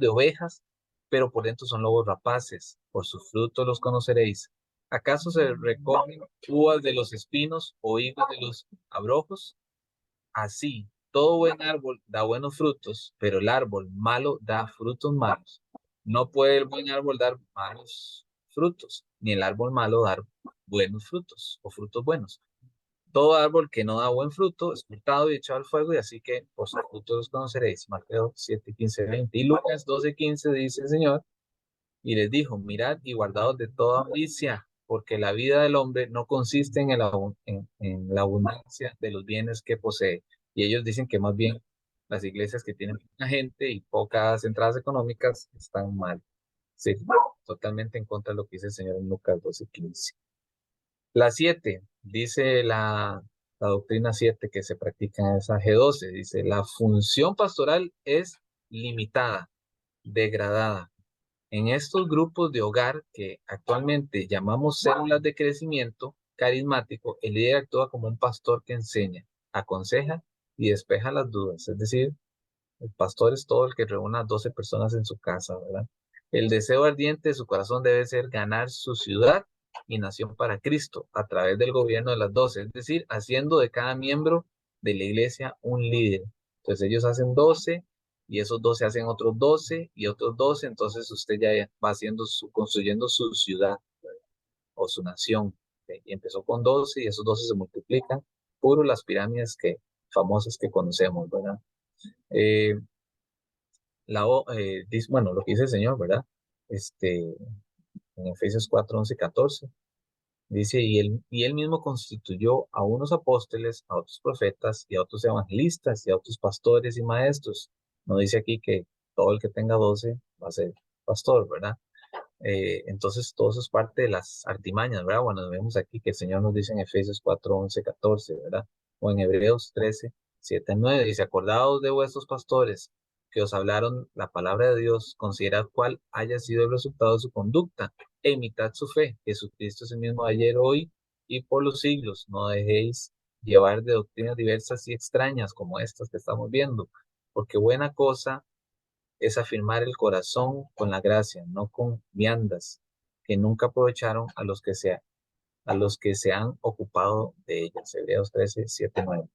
ovejas, pero por dentro son lobos rapaces. Por sus frutos los conoceréis. ¿Acaso se recogen uvas de los espinos o higos de los abrojos? Así, todo buen árbol da buenos frutos, pero el árbol malo da frutos malos. No puede el buen árbol dar malos frutos, ni el árbol malo dar buenos frutos o frutos buenos. Todo árbol que no da buen fruto es cortado y echado al fuego, y así que por sus frutos los conoceréis. Mateo 7:15-20. Y Lucas 12:15 dice el Señor: y les dijo: mirad y guardaos de toda avaricia, porque la vida del hombre no consiste en la abundancia de los bienes que posee. Y ellos dicen que más bien las iglesias que tienen poca gente y pocas entradas económicas están mal. Sí, totalmente en contra de lo que dice el Señor en Lucas 12:15. La 7, dice la doctrina 7 que se practica en esa G12, dice: la función pastoral es limitada, degradada. En estos grupos de hogar que actualmente llamamos células de crecimiento carismático, el líder actúa como un pastor que enseña, aconseja y despeja las dudas. Es decir, el pastor es todo el que reúne a 12 personas en su casa, ¿verdad? El deseo ardiente de su corazón debe ser ganar su ciudad y nación para Cristo a través del gobierno de las 12, es decir, haciendo de cada miembro de la iglesia un líder. Entonces ellos hacen 12 y esos 12 hacen otros 12 y otros 12, entonces usted ya va construyendo su ciudad, ¿verdad? O su nación. ¿Okay? Y empezó con 12 y esos 12 se multiplican, puro las pirámides famosas que conocemos, ¿verdad? Bueno, lo que dice el Señor, ¿verdad? En Efesios 4:11-14, dice: y él mismo constituyó a unos apóstoles, a otros profetas, y a otros evangelistas, y a otros pastores y maestros. No dice aquí que todo el que tenga 12 va a ser pastor, ¿verdad? Entonces todo eso es parte de las artimañas, ¿verdad? Bueno, vemos aquí que el Señor nos dice en Efesios 4:11-14, ¿verdad? O en Hebreos 13:7-9, dice: acordaos de vuestros pastores que os hablaron la palabra de Dios, considerad cuál haya sido el resultado de su conducta e imitad su fe. Jesucristo es el mismo ayer, hoy y por los siglos. No dejéis llevar de doctrinas diversas y extrañas como estas que estamos viendo, porque buena cosa es afirmar el corazón con la gracia, no con viandas que nunca aprovecharon a los que se han ocupado de ellas. Hebreos 13:7-9.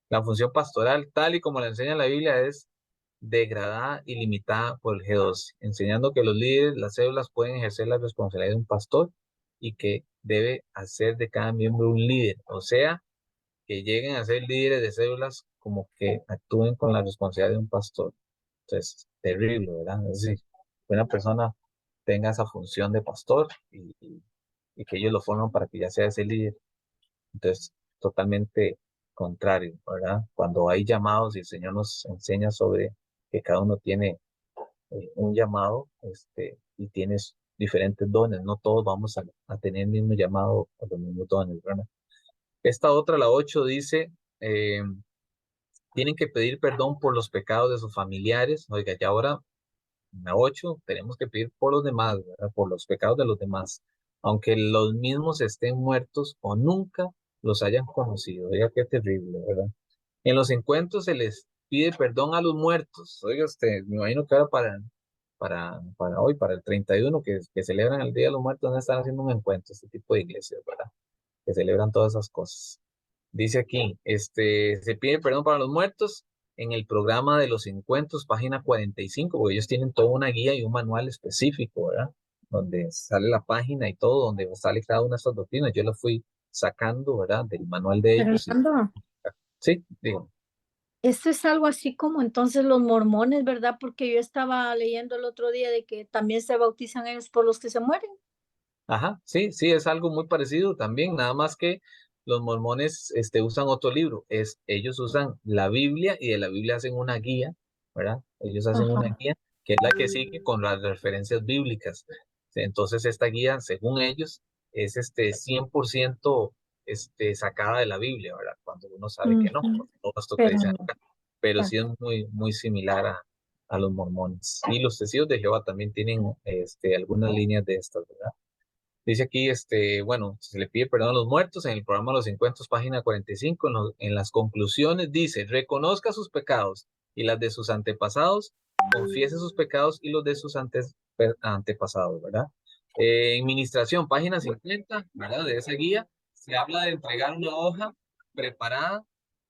La función pastoral, tal y como la enseña la Biblia, es degradada y limitada por el G12, enseñando que los líderes, las células, pueden ejercer la responsabilidad de un pastor y que debe hacer de cada miembro un líder, o sea, que lleguen a ser líderes de células como que actúen con la responsabilidad de un pastor. Entonces, terrible, ¿verdad? Es decir, que una persona tenga esa función de pastor y y que ellos lo forman para que ya sea ese líder. Entonces, totalmente contrario, ¿verdad? Cuando hay llamados y el Señor nos enseña sobre que cada uno tiene un llamado, y tienes diferentes dones, no todos vamos a tener el mismo llamado o los mismos dones, ¿verdad? Esta otra, la 8, dice, tienen que pedir perdón por los pecados de sus familiares. Oiga, ya ahora, en la 8, tenemos que pedir por los demás, ¿verdad? Por los pecados de los demás, aunque los mismos estén muertos o nunca los hayan conocido. Oiga, qué terrible, ¿verdad? En los encuentros se les pide perdón a los muertos. Oiga, me imagino que ahora para hoy, para el 31, que celebran el Día de los Muertos, no están haciendo un encuentro, este tipo de iglesias, ¿verdad? Que celebran todas esas cosas. Dice aquí, se pide perdón para los muertos en el programa de los encuentros, página 45, porque ellos tienen toda una guía y un manual específico, ¿verdad? Donde sale la página y todo, donde sale cada una de estas doctrinas. Yo las fui sacando, ¿verdad? Del manual de ellos. Fernando, Sí, digo. esto es algo así como entonces los mormones, ¿verdad? Porque yo estaba leyendo el otro día de que también se bautizan ellos por los que se mueren. Ajá, sí, sí, es algo muy parecido también, nada más que los mormones usan otro libro, ellos usan la Biblia y de la Biblia hacen una guía, ¿verdad? Ellos hacen una Ajá. guía que es la que sigue con las referencias bíblicas. Entonces esta guía, según ellos, es 100% sacada de la Biblia, ¿verdad? Cuando uno sabe que no, Ujú. por todo esto que Pero dicen no. acá, pero Ah, sí es muy, muy similar a los mormones. Y los testigos de Jehová también tienen algunas líneas de estas, ¿verdad? Dice aquí, bueno, se le pide perdón a los muertos en el programa Los Encuentros, página 45, en las conclusiones dice, reconozca sus pecados y las de sus antepasados, confiese sus pecados y los de sus antepasados, ¿verdad? En Ministración, página 50, ¿verdad? De esa guía, se habla de entregar una hoja preparada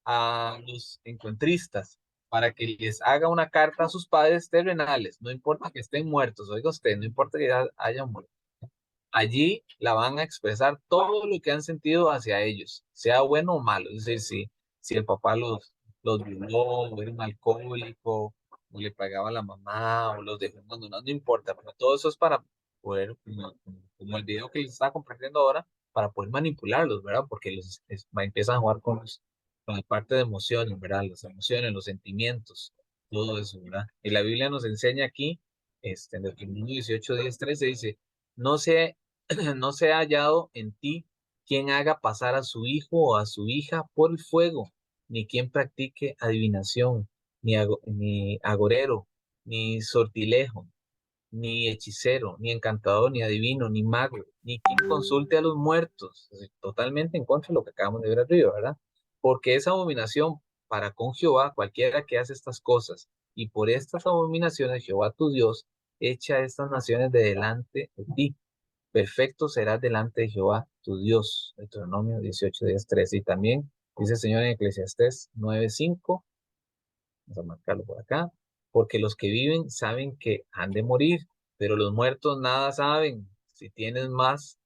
a los encuentristas para que les haga una carta a sus padres terrenales, no importa que estén muertos, oiga usted, no importa que ya hayan muerto. Allí la van a expresar todo lo que han sentido hacia ellos, sea bueno o malo. Es decir, si el papá los violó, o era un alcohólico, o le pagaba a la mamá, o los dejó abandonados, no importa, pero todo eso es para poder, como el video que les estaba compartiendo ahora, para poder manipularlos, ¿verdad? Porque empiezan a jugar con la parte de emociones, ¿verdad? Las emociones, los sentimientos, todo eso, ¿verdad? Y la Biblia nos enseña aquí, en Deuteronomio 18, 10, 13, dice, no se no se ha hallado en ti quien haga pasar a su hijo o a su hija por el fuego, ni quien practique adivinación, ni agorero, ni sortilejo, ni hechicero, ni encantador, ni adivino, ni mago, ni quien consulte a los muertos. Es decir, totalmente en contra de lo que acabamos de ver arriba, ¿verdad? Porque es abominación para con Jehová cualquiera que hace estas cosas, y por estas abominaciones Jehová tu Dios echa a estas naciones de delante de ti. Perfecto serás delante de Jehová tu Dios. Deuteronomio 18, 10, 13. Y también dice el Señor en Eclesiastés 9, 5. Vamos a marcarlo por acá. Porque los que viven saben que han de morir, pero los muertos nada saben. Si tienes más,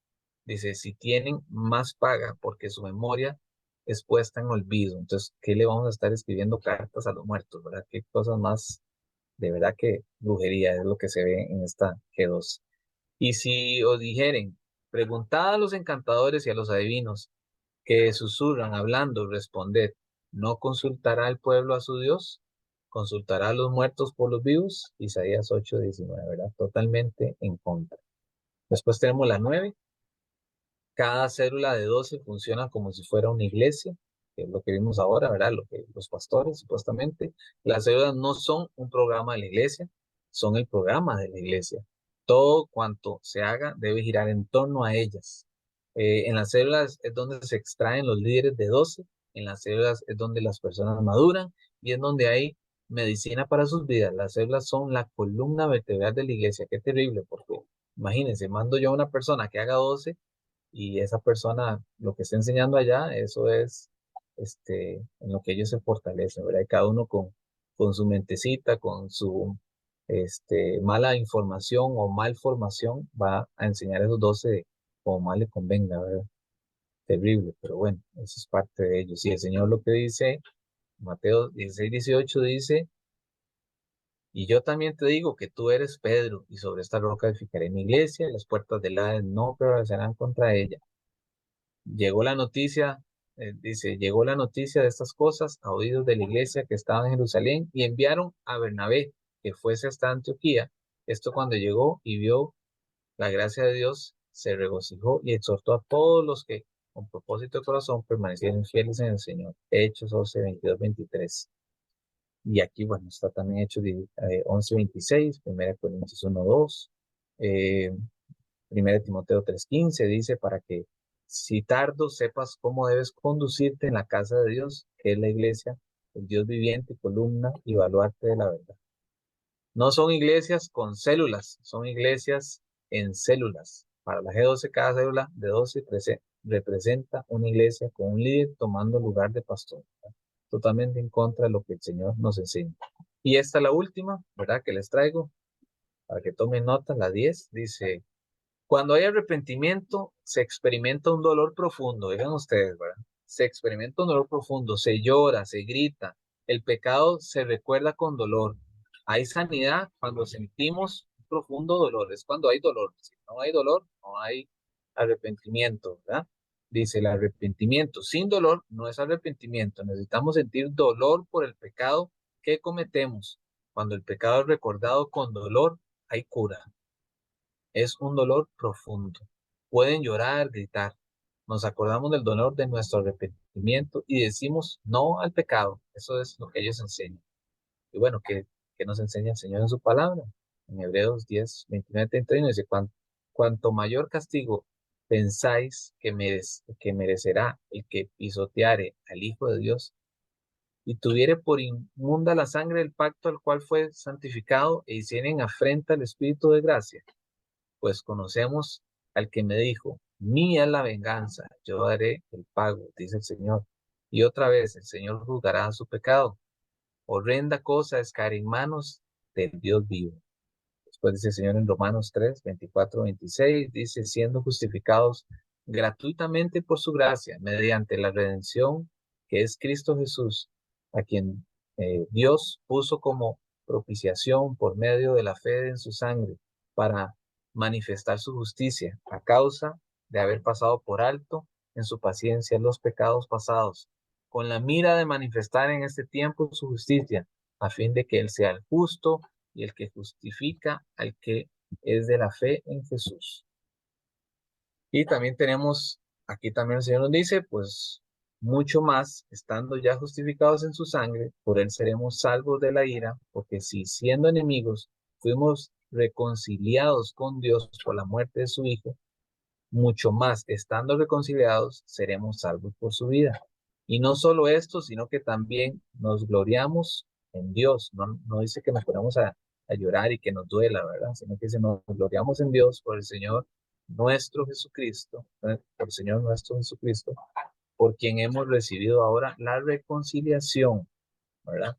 dice, si tienen más paga, porque su memoria es puesta en olvido. Entonces, ¿qué le vamos a estar escribiendo cartas a los muertos, verdad? Qué cosas más, de verdad que brujería es lo que se ve en esta G2. Y si os dijeren, preguntad a los encantadores y a los adivinos, que susurran hablando, responded, ¿no consultará el pueblo a su Dios? ¿Consultará a los muertos por los vivos? Isaías 8:19, ¿verdad? Totalmente en contra. Después tenemos la 9. Cada célula de 12 funciona como si fuera una iglesia, que es lo que vimos ahora, ¿verdad? Lo que los pastores, supuestamente. Las células no son un programa de la iglesia, son el programa de la iglesia. Todo cuanto se haga debe girar en torno a ellas. En las células es donde se extraen los líderes de 12, en las células es donde las personas maduran y es donde hay medicina para sus vidas. Las células son la columna vertebral de la iglesia. Qué terrible, porque imagínense, mando yo a una persona que haga 12 y esa persona lo que está enseñando allá, eso es en lo que ellos se fortalecen, ¿verdad? Y cada uno con su mentecita, con su mala información o mal formación, va a enseñar esos 12 como más le convenga, ¿verdad? Terrible, pero bueno, eso es parte de ellos. Y el Señor lo que dice, Mateo 16, 18 dice, Y yo también te digo que tú eres Pedro, y sobre esta roca edificaré mi iglesia, y las puertas del Hades no prevalecerán contra ella. Llegó la noticia, dice, llegó la noticia de estas cosas a oídos de la iglesia que estaba en Jerusalén, y enviaron a Bernabé que fuese hasta Antioquía. Esto cuando llegó y vio la gracia de Dios, se regocijó y exhortó a todos los que con propósito de corazón permanecieron fieles en el Señor. Hechos 11, 22, 23. Y aquí, bueno, está también Hechos 11, 26, 1 Corintios 1, 2, 1 Timoteo 3, 15, dice, para que si tardo sepas cómo debes conducirte en la casa de Dios, que es la iglesia, el Dios viviente, columna y baluarte de la verdad. No son iglesias con células, son iglesias en células. Para la G12, cada célula de 12 representa una iglesia con un líder tomando lugar de pastor, ¿verdad? Totalmente en contra de lo que el Señor nos enseña. Y esta es la última, ¿verdad? Que les traigo, para que tomen nota, la 10, dice, cuando hay arrepentimiento, se experimenta un dolor profundo, digan ustedes, ¿verdad? Se experimenta un dolor profundo, se llora, se grita, el pecado se recuerda con dolor. Hay sanidad cuando sentimos un profundo dolor, es cuando hay dolor. Si no hay dolor, no hay arrepentimiento, ¿verdad? Dice el arrepentimiento sin dolor no es arrepentimiento. Necesitamos sentir dolor por el pecado que cometemos. Cuando el pecado es recordado con dolor, hay cura. Es un dolor profundo. Pueden llorar, gritar. Nos acordamos del dolor de nuestro arrepentimiento y decimos no al pecado. Eso es lo que ellos enseñan. Y bueno, ¿qué nos enseña el Señor en su palabra? En Hebreos 10, 29, 31 dice, cuanto mayor castigo pensáis que merecerá el que pisoteare al Hijo de Dios y tuviere por inmunda la sangre del pacto al cual fue santificado e hicieren afrenta al Espíritu de gracia, pues conocemos al que me dijo, mía es la venganza, yo daré el pago, dice el Señor. Y otra vez el Señor juzgará su pecado. Horrenda cosa es caer en manos del Dios vivo. Después dice el Señor en Romanos 3, 24, 26, dice, siendo justificados gratuitamente por su gracia, mediante la redención que es Cristo Jesús, a quien Dios puso como propiciación por medio de la fe en su sangre, para manifestar su justicia, a causa de haber pasado por alto en su paciencia los pecados pasados, con la mira de manifestar en este tiempo su justicia, a fin de que Él sea el justo y el que justifica al que es de la fe en Jesús. Y también tenemos, aquí también el Señor nos dice, pues mucho más, estando ya justificados en su sangre, por Él seremos salvos de la ira, porque si siendo enemigos fuimos reconciliados con Dios por la muerte de su Hijo, mucho más, estando reconciliados, seremos salvos por su vida. Y no solo esto, sino que también nos gloriamos en Dios. No dice que nos ponemos a llorar y que nos duela, ¿verdad? Sino que dice, nos gloriamos en Dios por el Señor nuestro Jesucristo, por el Señor nuestro Jesucristo, por quien hemos recibido ahora la reconciliación, ¿verdad?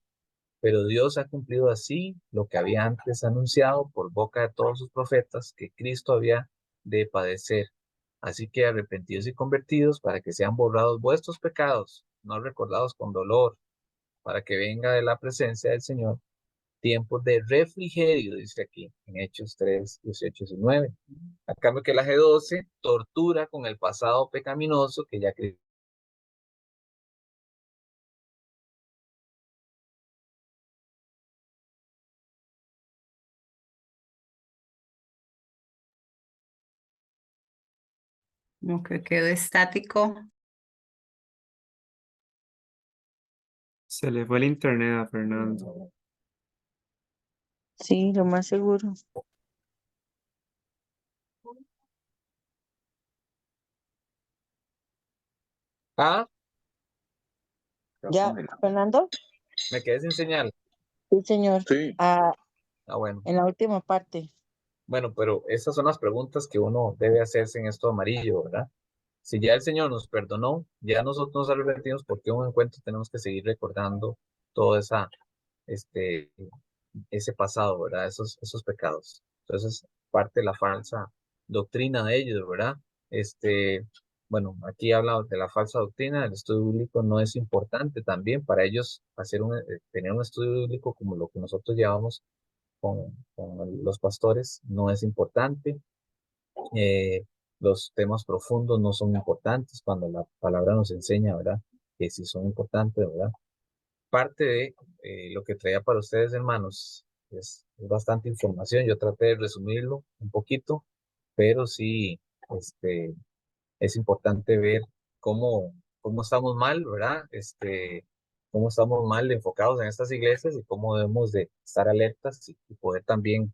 Pero Dios ha cumplido así lo que había antes anunciado por boca de todos sus profetas, que Cristo había de padecer. Así que arrepentidos y convertidos para que sean borrados vuestros pecados, no recordados con dolor, para que venga de la presencia del Señor tiempos de refrigerio, dice aquí, en Hechos 3, 18 y 19. A cambio que la G12 tortura con el pasado pecaminoso que ya Cristo. Como que quedó estático. Se le fue el internet a Fernando. Sí, lo más seguro. Ah, ¿Ya, Fernando? me quedé sin señal. Sí, señor. Sí. Ah, Bueno. en la última parte. Bueno, pero esas son las preguntas que uno debe hacerse en esto amarillo, ¿verdad? Si ya el Señor nos perdonó, ya nosotros nos arrepentimos, ¿por qué un encuentro tenemos que seguir recordando todo ese pasado, ¿verdad? Esos pecados. Entonces, parte de la falsa doctrina de ellos, ¿verdad? Bueno, aquí habla de la falsa doctrina, el estudio bíblico no es importante también para ellos tener un estudio bíblico como lo que nosotros llevamos, con los pastores no es importante. Los temas profundos no son importantes cuando la palabra nos enseña, ¿verdad? Que sí son importantes, ¿verdad? Parte de lo que traía para ustedes, hermanos, es bastante información. Yo traté de resumirlo un poquito, pero sí, es importante ver cómo estamos mal, ¿verdad? Cómo estamos mal enfocados en estas iglesias y cómo debemos de estar alertas y poder también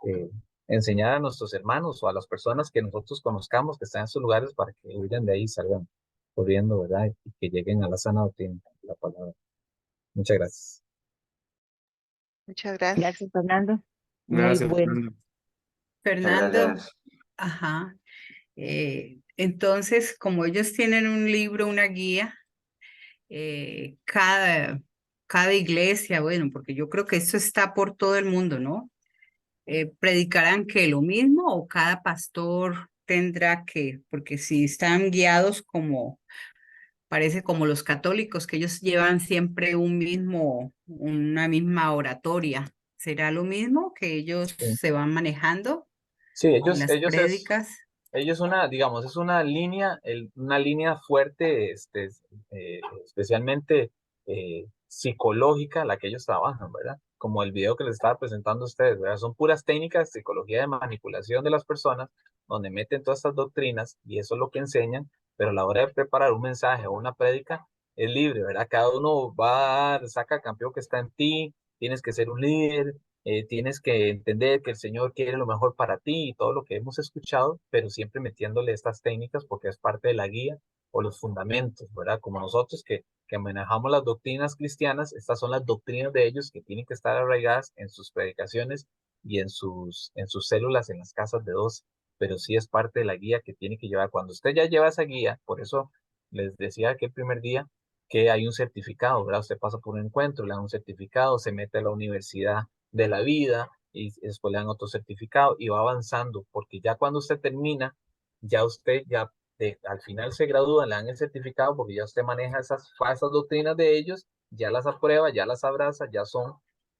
eh, enseñar a nuestros hermanos o a las personas que nosotros conozcamos que están en estos lugares para que huyan de ahí y salgan corriendo, ¿verdad? Y que lleguen a la sana doctrina de la palabra. Muchas gracias. Muchas gracias. Gracias, Fernando. Muy Gracias, bueno. Fernando. Fernando, ajá. Entonces, como ellos tienen un libro, una guía, cada iglesia, bueno, porque yo creo que esto está por todo el mundo, ¿no? ¿Predicarán que lo mismo o cada pastor tendrá que, porque si están guiados como, parece como los católicos, que ellos llevan siempre una misma oratoria, ¿será lo mismo que ellos Sí, se van manejando sí, en las prédicas? ellos digamos, es una línea fuerte, especialmente psicológica, la que ellos trabajan, ¿verdad? Como el video que les estaba presentando a ustedes, ¿verdad? Son puras técnicas de psicología de manipulación de las personas, donde meten todas estas doctrinas y eso es lo que enseñan, pero a la hora de preparar un mensaje o una prédica, es libre, ¿verdad? Cada uno va a dar, saca el campeón que está en ti, tienes que ser un líder, tienes que entender que el Señor quiere lo mejor para ti y todo lo que hemos escuchado, pero siempre metiéndole estas técnicas porque es parte de la guía o los fundamentos, ¿verdad? Como nosotros que manejamos las doctrinas cristianas, estas son las doctrinas de ellos que tienen que estar arraigadas en sus predicaciones y en sus células, en las casas de 12, pero sí es parte de la guía que tiene que llevar. Cuando usted ya lleva esa guía, por eso les decía que el primer día que hay un certificado, ¿verdad? Usted pasa por un encuentro, le dan un certificado, se mete a la universidad de la vida y después le dan otro certificado y va avanzando, porque ya cuando usted termina, ya usted al final se gradúa, le dan el certificado porque ya usted maneja esas falsas doctrinas de ellos, ya las aprueba, ya las abraza, ya son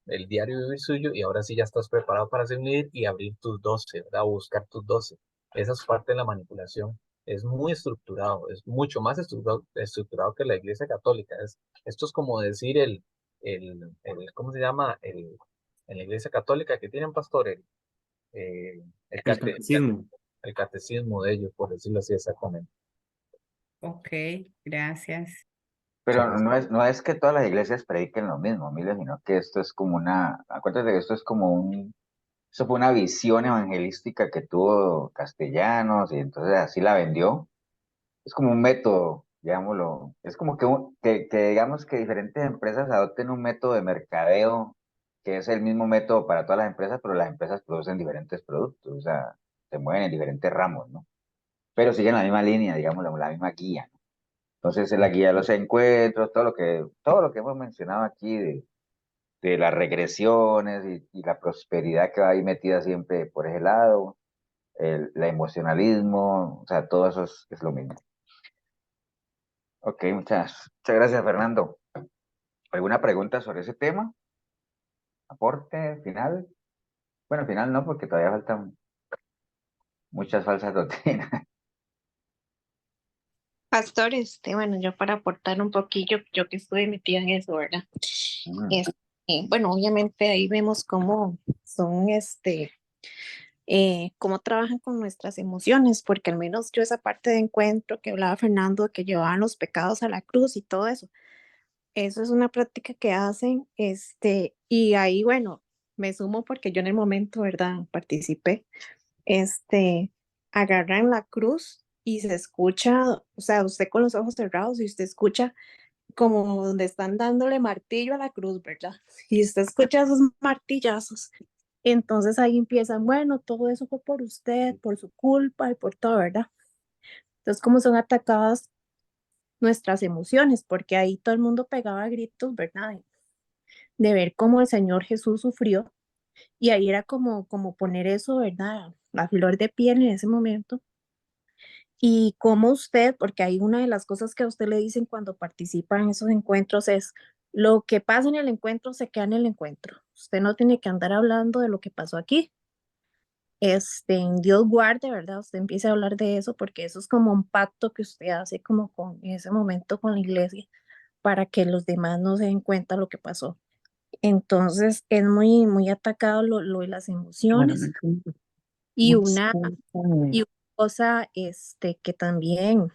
el diario vivir suyo y ahora sí ya estás preparado para ser un líder y abrir tus 12, ¿verdad? O buscar tus 12. Esa es parte de la manipulación. Es muy estructurado, es mucho más estructurado que la Iglesia Católica. Esto es como decir ¿cómo se llama? En la Iglesia Católica que tienen pastor, el, El catecismo. el catecismo de ellos, por decirlo así exactamente. Ok, gracias. Pero no es que todas las iglesias prediquen lo mismo, Emilio, sino que esto es como acuérdate que esto es como eso fue una visión evangelística que tuvo Castellanos y entonces así la vendió. Es como un método, digámoslo. Es como que digamos que diferentes empresas adopten un método de mercadeo que es el mismo método para todas las empresas, pero las empresas producen diferentes productos, o sea, se mueven en diferentes ramos, ¿no? Pero siguen la misma línea, digamos, la misma guía, ¿no? Entonces, es la guía de los encuentros, todo lo que hemos mencionado aquí de las regresiones y la prosperidad que va ahí metida siempre por ese lado, el emocionalismo, o sea, todo eso es lo mismo. Ok, muchas gracias, Fernando. ¿Alguna pregunta sobre ese tema? ¿Aporte final? Bueno, final no, porque todavía faltan muchas falsas doctrinas. Pastor, bueno, yo para aportar un poquillo, yo que estuve metida en eso, ¿verdad? Bueno, obviamente ahí vemos cómo son, cómo trabajan con nuestras emociones, porque al menos yo esa parte de encuentro que hablaba Fernando, que llevaban los pecados a la cruz y todo eso es una práctica que hacen, y ahí, bueno, me sumo porque yo en el momento, ¿verdad? Participé, agarran la cruz y se escucha, o sea, usted con los ojos cerrados y usted escucha como donde están dándole martillo a la cruz, ¿verdad? Y usted escucha esos martillazos. Entonces ahí empiezan, bueno, todo eso fue por usted, por su culpa y por todo, ¿verdad? Entonces, como son atacadas nuestras emociones, porque ahí todo el mundo pegaba gritos, ¿verdad? De ver cómo el Señor Jesús sufrió, y ahí era como poner eso, ¿verdad? La flor de piel en ese momento. Y como usted, porque hay una de las cosas que a usted le dicen cuando participa en esos encuentros es, Lo que pasa en el encuentro se queda en el encuentro. Usted no tiene que andar hablando de lo que pasó aquí. Dios guarde, ¿verdad? Usted empiece a hablar de eso porque eso es como un pacto que usted hace como con en ese momento con la iglesia para que los demás no se den cuenta lo que pasó. Entonces es muy, muy atacado lo de las emociones y y una cosa que también,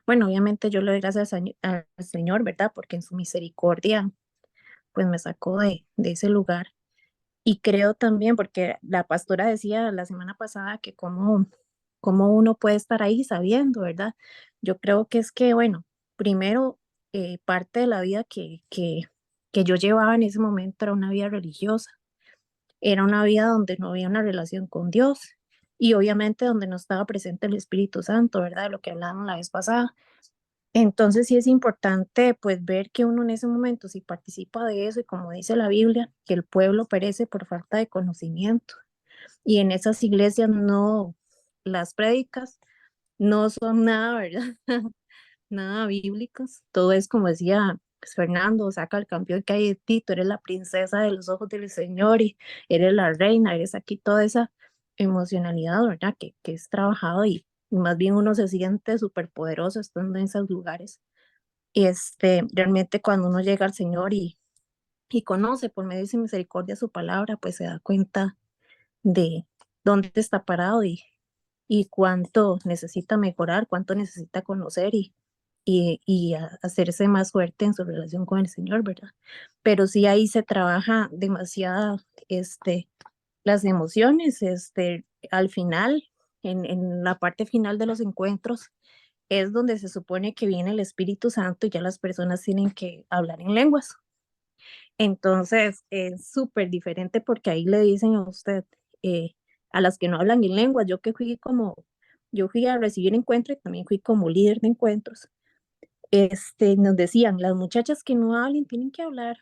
bueno, obviamente yo le doy gracias al Señor, ¿verdad? Porque en su misericordia pues me sacó de ese lugar. Y creo también, porque la pastora decía la semana pasada que cómo uno puede estar ahí sabiendo, ¿verdad? Yo creo que es que, bueno, primero, parte de la vida que yo llevaba en ese momento era una vida religiosa, era una vida donde no había una relación con Dios y obviamente donde no estaba presente el Espíritu Santo, ¿verdad? De lo que hablábamos la vez pasada. Entonces sí es importante pues ver que uno en ese momento si participa de eso y como dice la Biblia, que el pueblo perece por falta de conocimiento y en esas iglesias no, las prédicas no son nada, ¿verdad? Nada bíblicas, todo es como decía pues, Fernando, saca el campeón que hay de ti, tú eres la princesa de los ojos del Señor y eres la reina, eres aquí toda esa emocionalidad, ¿verdad? Que es trabajado y más bien uno se siente súper poderoso estando en esos lugares. Realmente cuando uno llega al Señor y conoce por medio de su misericordia su palabra, pues se da cuenta de dónde está parado y cuánto necesita mejorar, cuánto necesita conocer y hacerse más fuerte en su relación con el Señor, ¿verdad? Pero sí ahí se trabaja demasiado las emociones, al final, en la parte final de los encuentros, es donde se supone que viene el Espíritu Santo y ya las personas tienen que hablar en lenguas. Entonces es súper diferente porque ahí le dicen a usted, a las que no hablan en lenguas, yo fui a recibir encuentro y también fui como líder de encuentros, nos decían, las muchachas que no hablen tienen que hablar.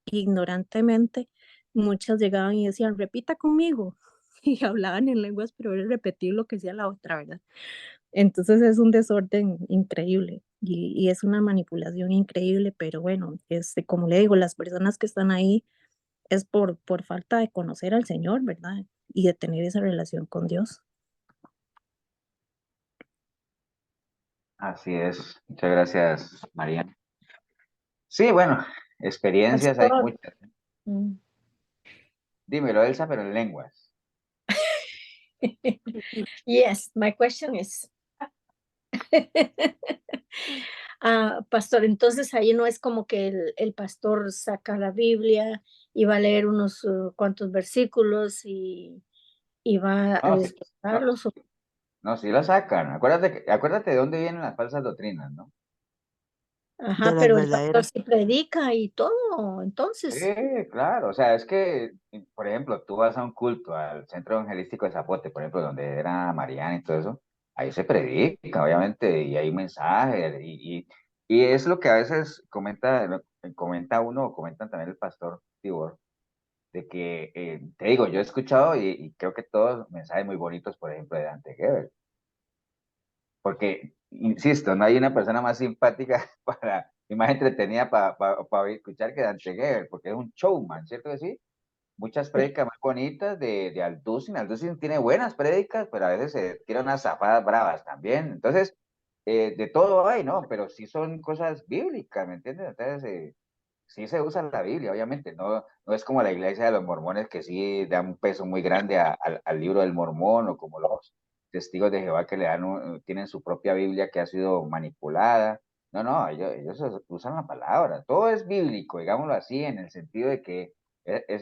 Ignorantemente, muchas llegaban y decían, repita conmigo, y hablaban en lenguas, pero era repetir lo que decía la otra, ¿verdad? Entonces es un desorden increíble y es una manipulación increíble, pero bueno, como le digo, las personas que están ahí es por falta de conocer al Señor, ¿verdad? Y de tener esa relación con Dios. Así es. Muchas gracias, María. Sí, bueno, experiencias hay Pastor, muchas. mm, Dímelo, Elsa, pero en lenguas. yes, my question is, pastor, entonces ahí no es como que el pastor saca la Biblia y va a leer unos cuantos versículos y va a No, sí, no, desglosarlos. no, sí la sacan. Acuérdate de dónde vienen las falsas doctrinas, ¿no? Ajá, pero el pastor sí predica y todo, entonces. Sí, claro. O sea, es que, por ejemplo, tú vas a un culto al Centro Evangelístico de Zapote, por ejemplo, donde era Mariana y todo eso, ahí se predica, obviamente, y hay mensajes, y es lo que a veces comenta uno, o comentan también el pastor Tibor, de que, te digo, yo he escuchado y creo que todos mensajes muy bonitos, por ejemplo, de Dante Gebel, porque, insisto, no hay una persona más simpática y más entretenida para escuchar que Dante Gebel, porque es un showman, ¿cierto que sí? Muchas prédicas muy bonitas de Alducin. Alducin tiene buenas prédicas, pero a veces se tira unas zafadas bravas también. Entonces, de todo hay, ¿no? Pero sí son cosas bíblicas, ¿me entiendes? Entonces, sí se usa la Biblia, obviamente, no, no es como la iglesia de los mormones que sí dan un peso muy grande al libro del mormón o como los testigos de Jehová que tienen su propia Biblia que ha sido manipulada. No, no, ellos usan la palabra. Todo es bíblico, digámoslo así, en el sentido de que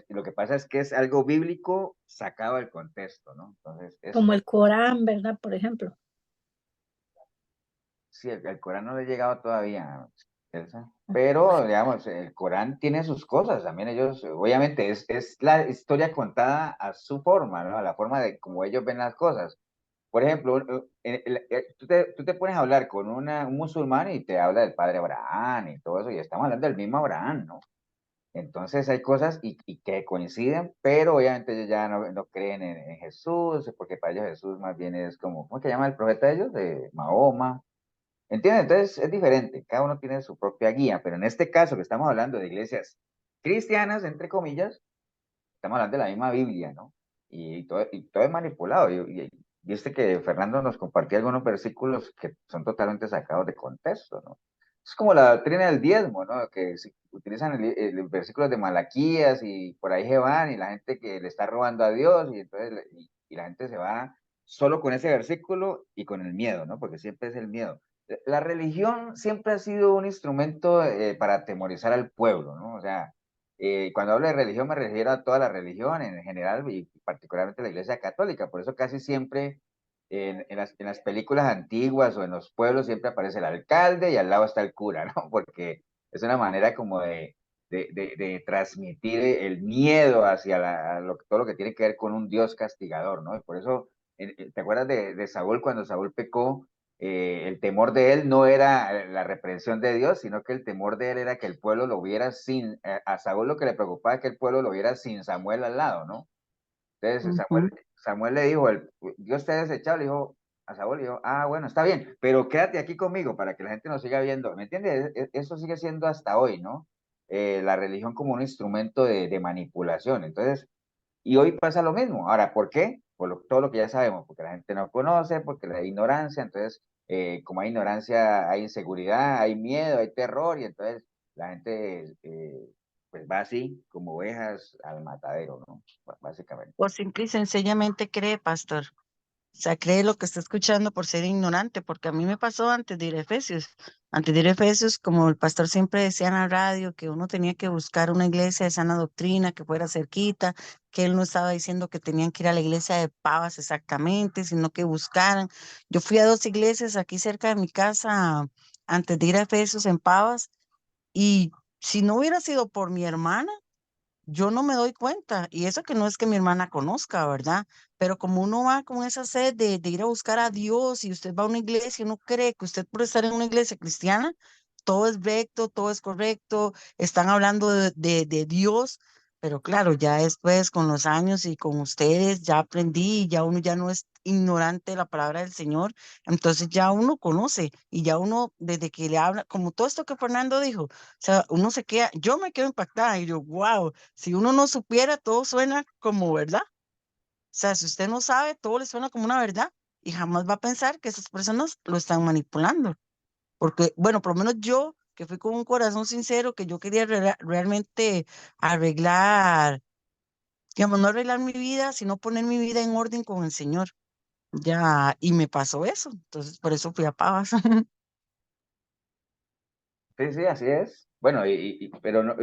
lo que pasa es que es algo bíblico sacado del contexto, ¿no? Entonces, Como el Corán, ¿verdad? Por ejemplo. sí, el Corán no le ha llegado todavía, Elsa, pero digamos, el Corán tiene sus cosas, también ellos, obviamente, es la historia contada a su forma, ¿no? A la forma de cómo ellos ven las cosas. Por ejemplo, tú te pones a hablar con un musulmán y te habla del padre Abraham y todo eso, y estamos hablando del mismo Abraham, ¿no? Entonces hay cosas y que coinciden, pero obviamente ellos ya no creen en Jesús, porque para ellos Jesús más bien es como, ¿cómo se llama el profeta de ellos? De Mahoma. ¿Entienden? Entonces es diferente, cada uno tiene su propia guía, pero en este caso que estamos hablando de iglesias cristianas, entre comillas, estamos hablando de la misma Biblia, ¿no? Y todo es manipulado. Viste que Fernando nos compartía algunos versículos que son totalmente sacados de contexto, ¿no? Es como la doctrina del diezmo, ¿no? Que utilizan el versículos de Malaquías y por ahí se van y la gente que le está robando a Dios y entonces y la gente se va solo con ese versículo y con el miedo, ¿no? Porque siempre es el miedo. La religión siempre ha sido un instrumento para atemorizar al pueblo, ¿no? O sea, cuando hablo de religión me refiero a toda la religión en general y particularmente la Iglesia Católica. Por eso casi siempre en las películas antiguas o en los pueblos siempre aparece el alcalde y al lado está el cura, ¿no? Porque es una manera como de transmitir el miedo hacia todo lo que tiene que ver con un Dios castigador, ¿no? Y por eso, ¿te acuerdas de Saúl cuando Saúl pecó? El temor de él no era la reprensión de Dios, sino que el temor de él era que el pueblo lo viera sin, a Saúl lo que le preocupaba es que el pueblo lo viera sin Samuel al lado, ¿no? Entonces Ujú. Samuel le dijo, Dios te ha desechado, le dijo a Saúl, le dijo, ah, bueno, está bien, pero quédate aquí conmigo para que la gente nos siga viendo, ¿me entiendes? Eso sigue siendo hasta hoy, ¿no? La religión como un instrumento de manipulación, entonces, y hoy pasa lo mismo. Ahora, ¿por qué? Todo lo que ya sabemos, porque la gente no conoce, porque la ignorancia, entonces, como hay ignorancia, hay inseguridad, hay miedo, hay terror, y entonces la gente pues va así, como ovejas al matadero, ¿no? Básicamente. O simple y sencillamente cree, pastor. O sea, cree lo que está escuchando por ser ignorante, porque a mí me pasó antes de ir a Efesios. Antes de ir a Efesios, como el pastor siempre decía en la radio, que uno tenía que buscar una iglesia de sana doctrina que fuera cerquita, que él no estaba diciendo que tenían que ir a la iglesia de Pavas exactamente, sino que buscaran. Yo fui a 2 iglesias aquí cerca de mi casa antes de ir a Efesios en Pavas, y si no hubiera sido por mi hermana, yo no me doy cuenta, y eso que no es que mi hermana conozca, ¿verdad? Pero como uno va con esa sed de ir a buscar a Dios y usted va a una iglesia, uno cree que usted por estar en una iglesia cristiana, todo es recto, todo es correcto, están hablando de Dios, pero claro, ya después con los años y con ustedes ya aprendí, ya uno ya no es ignorante de la palabra del Señor, entonces ya uno conoce y ya uno desde que le habla, como todo esto que Fernando dijo, o sea, uno se queda, yo me quedo impactada y yo, wow, si uno no supiera, todo suena como verdad. O sea, si usted no sabe, todo le suena como una verdad y jamás va a pensar que esas personas lo están manipulando. Porque, bueno, por lo menos yo, que fui con un corazón sincero, que yo quería realmente arreglar, digamos, no arreglar mi vida, sino poner mi vida en orden con el Señor. Ya, y me pasó eso. Entonces, por eso fui a Pavas. Sí, sí, así es. Bueno, pero no,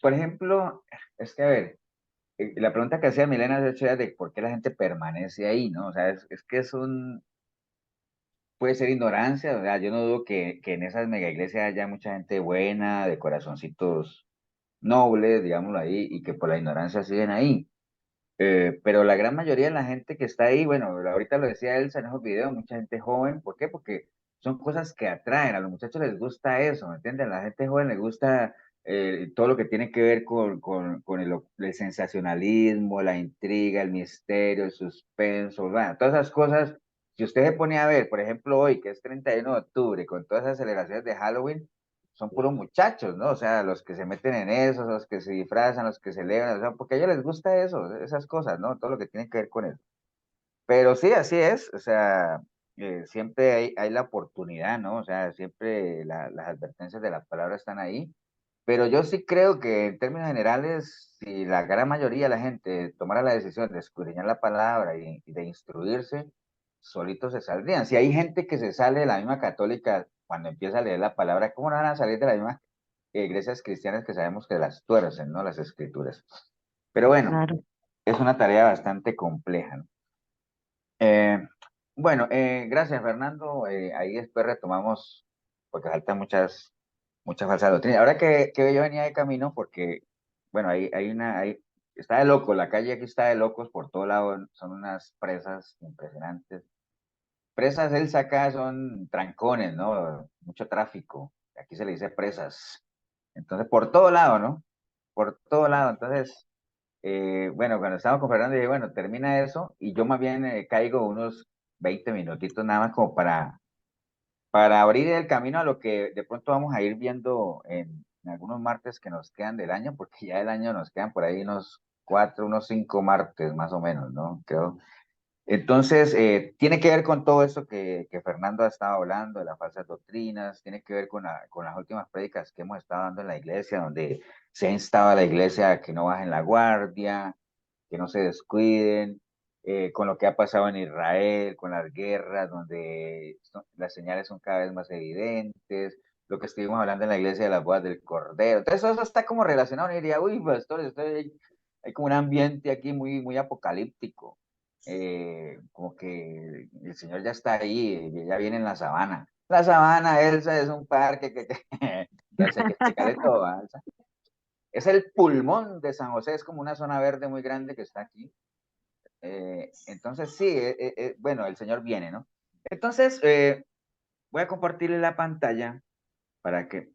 por ejemplo, es que a ver, la pregunta que hacía Milena es de hecho era de por qué la gente permanece ahí, ¿no? O sea, es que puede ser ignorancia, o sea, yo no dudo que en esas mega iglesias haya mucha gente buena, de corazoncitos nobles, digámoslo ahí, y que por la ignorancia siguen ahí. Pero la gran mayoría de la gente que está ahí, bueno, ahorita lo decía Elsa en esos videos, mucha gente joven, ¿por qué? Porque son cosas que atraen, a los muchachos les gusta eso, ¿me entienden? A la gente joven les gusta todo lo que tiene que ver con el sensacionalismo, la intriga, el misterio, el suspenso, bueno, todas esas cosas. Si usted se pone a ver, por ejemplo, hoy, que es 31 de octubre, con todas esas celebraciones de Halloween, son puros muchachos, ¿no? O sea, los que se meten en eso, los que se disfrazan, los que celebran, o sea, porque a ellos les gusta eso, esas cosas, ¿no? Todo lo que tiene que ver con eso. Pero sí, así es, o sea, siempre hay la oportunidad, ¿no? O sea, siempre las advertencias de la palabra están ahí. Pero yo sí creo que en términos generales, si la gran mayoría de la gente tomara la decisión de escudriñar la palabra y de instruirse, solitos se saldrían. Si hay gente que se sale de la misma católica cuando empieza a leer la palabra, ¿cómo no van a salir de las mismas iglesias cristianas que sabemos que las tuercen, ¿no? Las escrituras. Pero bueno, Claro. es una tarea bastante compleja, ¿no? Eh, bueno, gracias Fernando. Ahí después retomamos, porque faltan muchas falsas doctrinas. Ahora que yo venía de camino, porque, bueno, está de loco, la calle aquí está de locos por todo lado, son unas presas impresionantes. Presas, él saca, son trancones, ¿no? Mucho tráfico. Aquí se le dice presas. Entonces, por todo lado, ¿no? Por todo lado. Entonces, bueno, cuando estábamos con Fernando, dije, bueno, termina eso y yo más bien caigo unos 20 minutitos nada más como para para abrir el camino a lo que de pronto vamos a ir viendo en algunos martes que nos quedan del año, porque ya del año nos quedan por ahí unos 4, unos 5 martes más o menos, ¿no? Creo. Entonces, tiene que ver con todo eso que Fernando ha estado hablando, de las falsas doctrinas, tiene que ver con las últimas prédicas que hemos estado dando en la iglesia, donde se ha instado a la iglesia a que no bajen la guardia, que no se descuiden, con lo que ha pasado en Israel, con las guerras, donde las señales son cada vez más evidentes, lo que estuvimos hablando en la iglesia de las bodas del Cordero. Entonces, eso está como relacionado. Y diría, uy, pastor, hay como un ambiente aquí muy, muy apocalíptico. Como que el Señor ya está ahí, ya viene en la sabana. La sabana, Elsa, es un parque que ya sé que explicarle todo, ¿ah, Elsa? Es el pulmón de San José, es como una zona verde muy grande que está aquí. Entonces, sí, bueno, el Señor viene, ¿no? Entonces, voy a compartirle la pantalla para que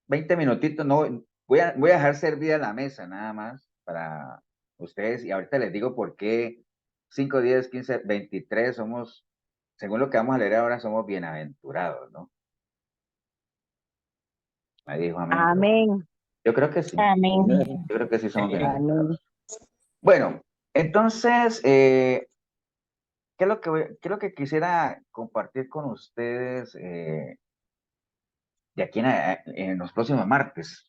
20 minutitos, no, voy a dejar servida la mesa nada más para ustedes y ahorita les digo por qué 5, 10, 15, 23 somos, según lo que vamos a leer ahora, somos bienaventurados, ¿no? Me dijo amén. Amén. Yo creo que sí. Amén. Yo creo que sí somos bienaventurados. Amén. Bueno, entonces, ¿qué es lo que quisiera compartir con ustedes de aquí en los próximos martes?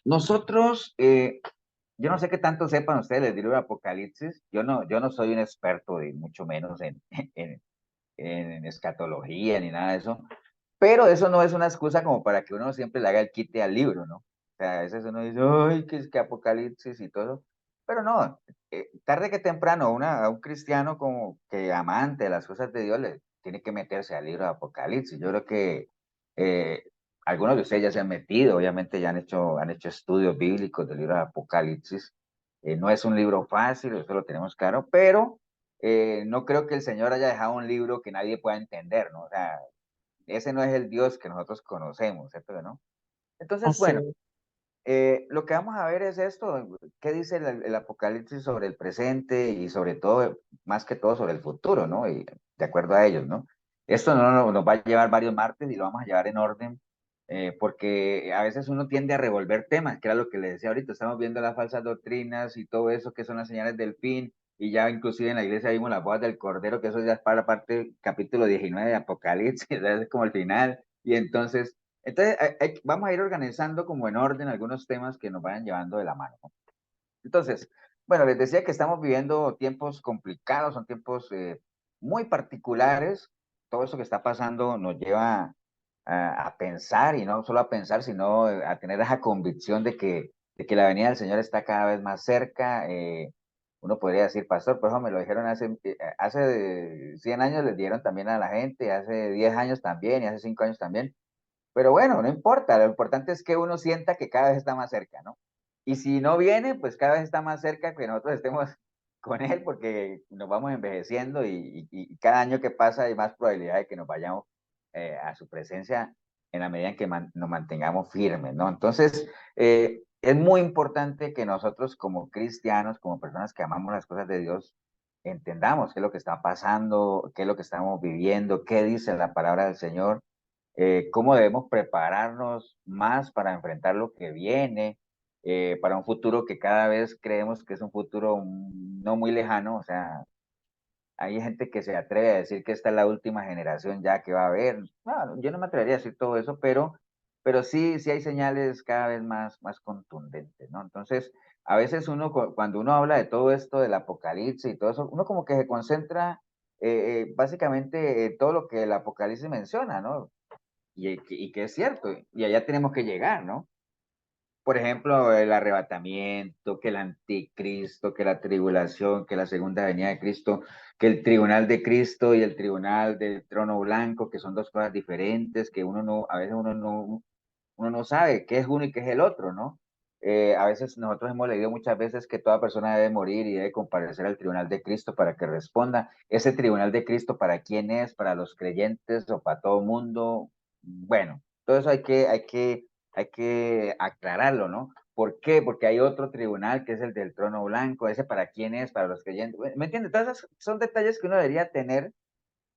Nosotros, yo no sé qué tanto sepan ustedes del libro de Apocalipsis, yo no soy un experto, y mucho menos en escatología ni nada de eso, pero eso no es una excusa como para que uno siempre le haga el quite al libro, ¿no? O sea, a veces uno dice, ay, que es que Apocalipsis y todo, pero no, tarde que temprano a un cristiano como que amante de las cosas de Dios le tiene que meterse al libro de Apocalipsis. Yo creo que eh, algunos de ustedes ya se han metido, obviamente ya han hecho estudios bíblicos del libro de Apocalipsis. No es un libro fácil, eso lo tenemos claro, pero no creo que el Señor haya dejado un libro que nadie pueda entender, ¿no? O sea, ese no es el Dios que nosotros conocemos, ¿cierto? ¿No? Entonces, Así bueno, es. lo que vamos a ver es esto, qué dice el Apocalipsis sobre el presente y sobre todo, más que todo sobre el futuro, ¿no? Y de acuerdo a ellos, ¿no? Esto nos va a llevar varios martes y lo vamos a llevar en orden, porque a veces uno tiende a revolver temas, que era lo que les decía ahorita, estamos viendo las falsas doctrinas y todo eso, que son las señales del fin, y ya inclusive en la iglesia vimos las bodas del Cordero, que eso ya es para la parte capítulo 19 de Apocalipsis, es como el final, y entonces, vamos a ir organizando como en orden algunos temas que nos vayan llevando de la mano, ¿no? Entonces, bueno, les decía que estamos viviendo tiempos complicados, son tiempos muy particulares. Todo eso que está pasando nos lleva a pensar, y no solo a pensar, sino a tener esa convicción de que la venida del Señor está cada vez más cerca. Uno podría decir, pastor, por eso me lo dijeron hace 100 años, les dieron también a la gente, hace 10 años también, y hace 5 años también. Pero bueno, no importa, lo importante es que uno sienta que cada vez está más cerca, ¿no? Y si no viene, pues cada vez está más cerca que nosotros estemos con él, porque nos vamos envejeciendo y cada año que pasa hay más probabilidad de que nos vayamos a su presencia en la medida en que nos mantengamos firmes, ¿no? Entonces, es muy importante que nosotros como cristianos, como personas que amamos las cosas de Dios, entendamos qué es lo que está pasando, qué es lo que estamos viviendo, qué dice la palabra del Señor, cómo debemos prepararnos más para enfrentar lo que viene, para un futuro que cada vez creemos que es un futuro no muy lejano. O sea, hay gente que se atreve a decir que esta es la última generación ya que va a haber. No, yo no me atrevería a decir todo eso, pero sí, sí hay señales cada vez más contundentes, ¿no? Entonces, a veces uno, cuando uno habla de todo esto, del apocalipsis y todo eso, uno como que se concentra básicamente en todo lo que el apocalipsis menciona, ¿no? Y que es cierto, y allá tenemos que llegar, ¿no? Por ejemplo, el arrebatamiento, que el anticristo, que la tribulación, que la segunda venida de Cristo, que el tribunal de Cristo y el tribunal del trono blanco, que son dos cosas diferentes, que a veces uno no sabe qué es uno y qué es el otro, ¿no? A veces nosotros hemos leído muchas veces que toda persona debe morir y debe comparecer al tribunal de Cristo para que responda. Ese tribunal de Cristo, ¿para quién es? ¿Para los creyentes o para todo el mundo? Bueno, todo eso hay que aclararlo, ¿no? ¿Por qué? Porque hay otro tribunal que es el del trono blanco. ¿Ese para quién es? Para los creyentes. ¿Me entiendes? Todos esos son detalles que uno debería tener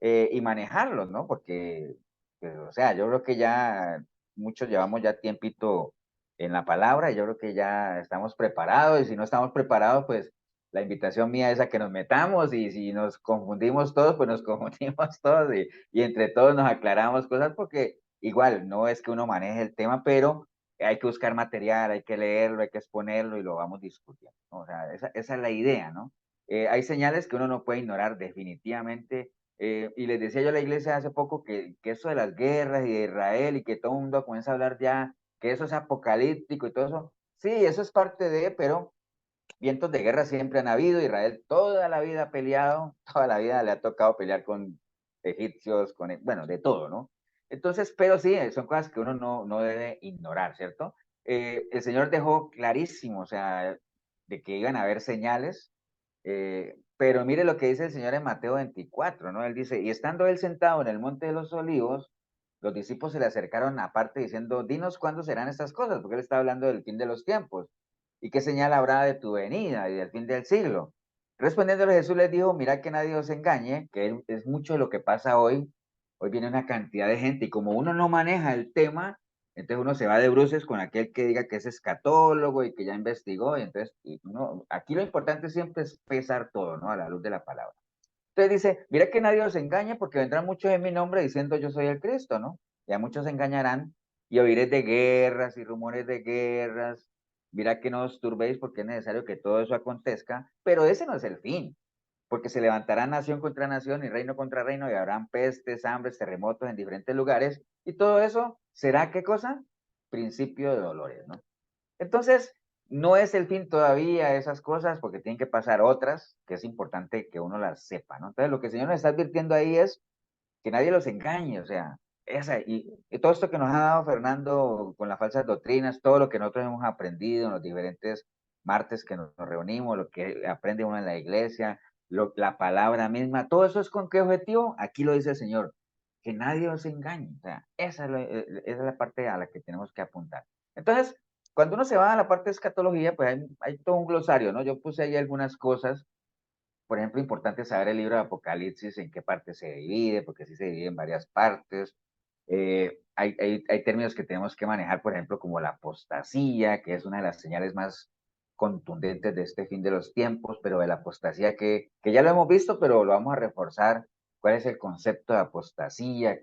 y manejarlos, ¿no? Porque Pues, o sea, yo creo que ya muchos llevamos ya tiempito en la palabra y yo creo que ya estamos preparados y si no estamos preparados, pues la invitación mía es a que nos metamos y si nos confundimos todos, pues nos confundimos todos y entre todos nos aclaramos cosas porque igual no es que uno maneje el tema, pero hay que buscar material, hay que leerlo, hay que exponerlo y lo vamos discutiendo, ¿no? O sea, esa es la idea, ¿no? Hay señales que uno no puede ignorar definitivamente. Y les decía yo a la iglesia hace poco que eso de las guerras y de Israel y que todo el mundo comienza a hablar ya, que eso es apocalíptico y todo eso. Sí, eso es parte de, pero vientos de guerra siempre han habido. Israel toda la vida ha peleado, toda la vida le ha tocado pelear con egipcios, bueno, de todo, ¿no? Entonces, pero sí, son cosas que uno no debe ignorar, ¿cierto? El Señor dejó clarísimo, o sea, de que iban a haber señales, pero mire lo que dice el Señor en Mateo 24, ¿no? Él dice, y estando él sentado en el monte de los olivos, los discípulos se le acercaron aparte diciendo, dinos cuándo serán estas cosas, porque él está hablando del fin de los tiempos. ¿Y qué señal habrá de tu venida y del fin del siglo? Respondiéndole Jesús les dijo, mira que nadie os engañe, que es mucho de lo que pasa hoy. Hoy viene una cantidad de gente y como uno no maneja el tema, entonces uno se va de bruces con aquel que diga que es escatólogo y que ya investigó. Y entonces, aquí lo importante siempre es pesar todo, ¿no? A la luz de la palabra. Entonces dice, mira que nadie os engañe porque vendrán muchos en mi nombre diciendo yo soy el Cristo, ¿no? Ya muchos se engañarán y oiréis de guerras y rumores de guerras. Mira que no os turbéis porque es necesario que todo eso acontezca, pero ese no es el fin, porque se levantará nación contra nación y reino contra reino y habrán pestes, hambres, terremotos en diferentes lugares y todo eso será, ¿qué cosa? Principio de dolores, ¿no? Entonces, no es el fin todavía esas cosas porque tienen que pasar otras, que es importante que uno las sepa, ¿no? Entonces, lo que el Señor nos está advirtiendo ahí es que nadie los engañe, o sea, y todo esto que nos ha dado Fernando con las falsas doctrinas, todo lo que nosotros hemos aprendido en los diferentes martes que nos reunimos, lo que aprende uno en la iglesia, la palabra misma, todo eso es con qué objetivo, aquí lo dice el Señor, que nadie os engañe, o sea, esa es la parte a la que tenemos que apuntar. Entonces, cuando uno se va a la parte de escatología, pues hay todo un glosario, ¿no? Yo puse ahí algunas cosas, por ejemplo, importante saber el libro de Apocalipsis, en qué parte se divide, porque sí se divide en varias partes. Hay términos que tenemos que manejar, por ejemplo, como la apostasía, que es una de las señales más contundentes de este fin de los tiempos, pero de la apostasía que ya lo hemos visto, pero lo vamos a reforzar. ¿Cuál es el concepto de apostasía?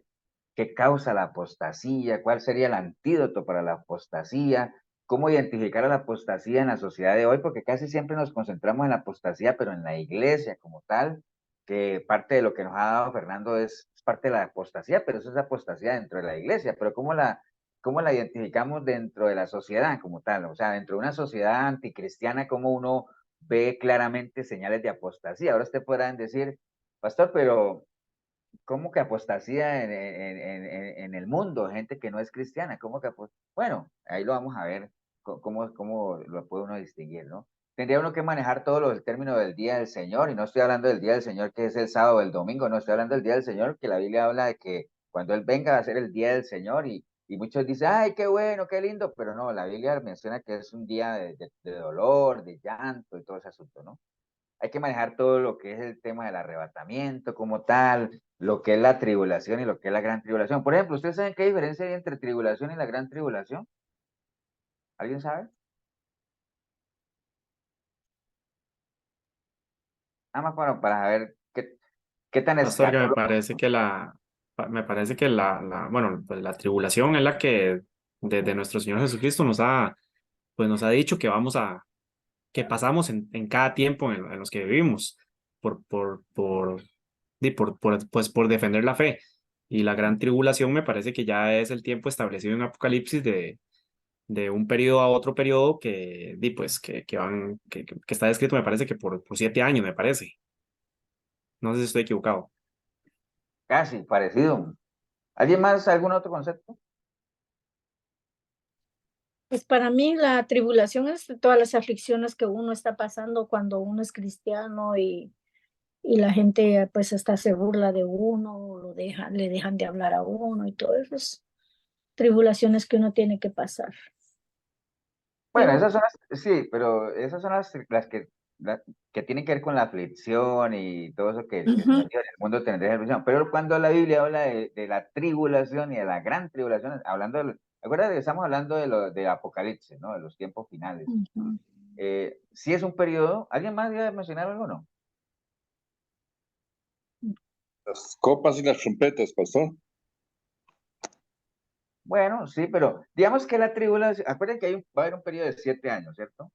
¿Qué causa la apostasía? ¿Cuál sería el antídoto para la apostasía? ¿Cómo identificar a la apostasía en la sociedad de hoy? Porque casi siempre nos concentramos en la apostasía, pero en la iglesia como tal, que parte de lo que nos ha dado Fernando es parte de la apostasía, pero eso es apostasía dentro de la iglesia. Pero cómo la identificamos dentro de la sociedad como tal? O sea, dentro de una sociedad anticristiana, ¿cómo uno ve claramente señales de apostasía? Ahora usted podrán decir, pastor, pero ¿cómo que apostasía en el mundo? Gente que no es cristiana, ¿cómo que bueno, ahí lo vamos a ver, cómo lo puede uno distinguir, ¿no? Tendría uno que manejar todo el término del día del Señor, y no estoy hablando del día del Señor que es el sábado o el domingo, no estoy hablando del día del Señor, que la Biblia habla de que cuando Él venga va a ser el día del Señor, y muchos dicen, ay, qué bueno, qué lindo, pero no, la Biblia menciona que es un día de dolor, de llanto y todo ese asunto, ¿no? Hay que manejar todo lo que es el tema del arrebatamiento como tal, lo que es la tribulación y lo que es la gran tribulación. Por ejemplo, ¿ustedes saben qué diferencia hay entre tribulación y la gran tribulación? ¿Alguien sabe? Nada más para saber qué tan Pastor, que escatológico. me parece que bueno, pues la tribulación es la que desde nuestro Señor Jesucristo pues nos ha dicho que que pasamos en cada tiempo en los que vivimos por, por, por, pues por defender la fe. Y la gran tribulación me parece que ya es el tiempo establecido en Apocalipsis de un periodo a otro periodo pues, que está descrito, me parece que por 7 años, me parece. No sé si estoy equivocado. Casi, parecido. ¿Alguien más, algún otro concepto? Pues para mí la tribulación es todas las aflicciones que uno está pasando cuando uno es cristiano y la gente pues hasta se burla de uno, le dejan de hablar a uno y todas esas tribulaciones que uno tiene que pasar. Bueno, Pero esas son sí, pero esas son las que que tienen que ver con la aflicción y todo eso que el Señor dijo, en el mundo tendréis aflicción. Pero cuando la Biblia habla de la tribulación y de la gran tribulación, hablando acuérdate que estamos hablando de Apocalipsis, ¿no? De los tiempos finales. Si es un periodo, ¿alguien más iba a mencionar algo, no? Las copas y las trompetas, pastor. Bueno, sí, pero digamos que la tribulación, acuérdense que va a haber un periodo de 7 años, ¿cierto?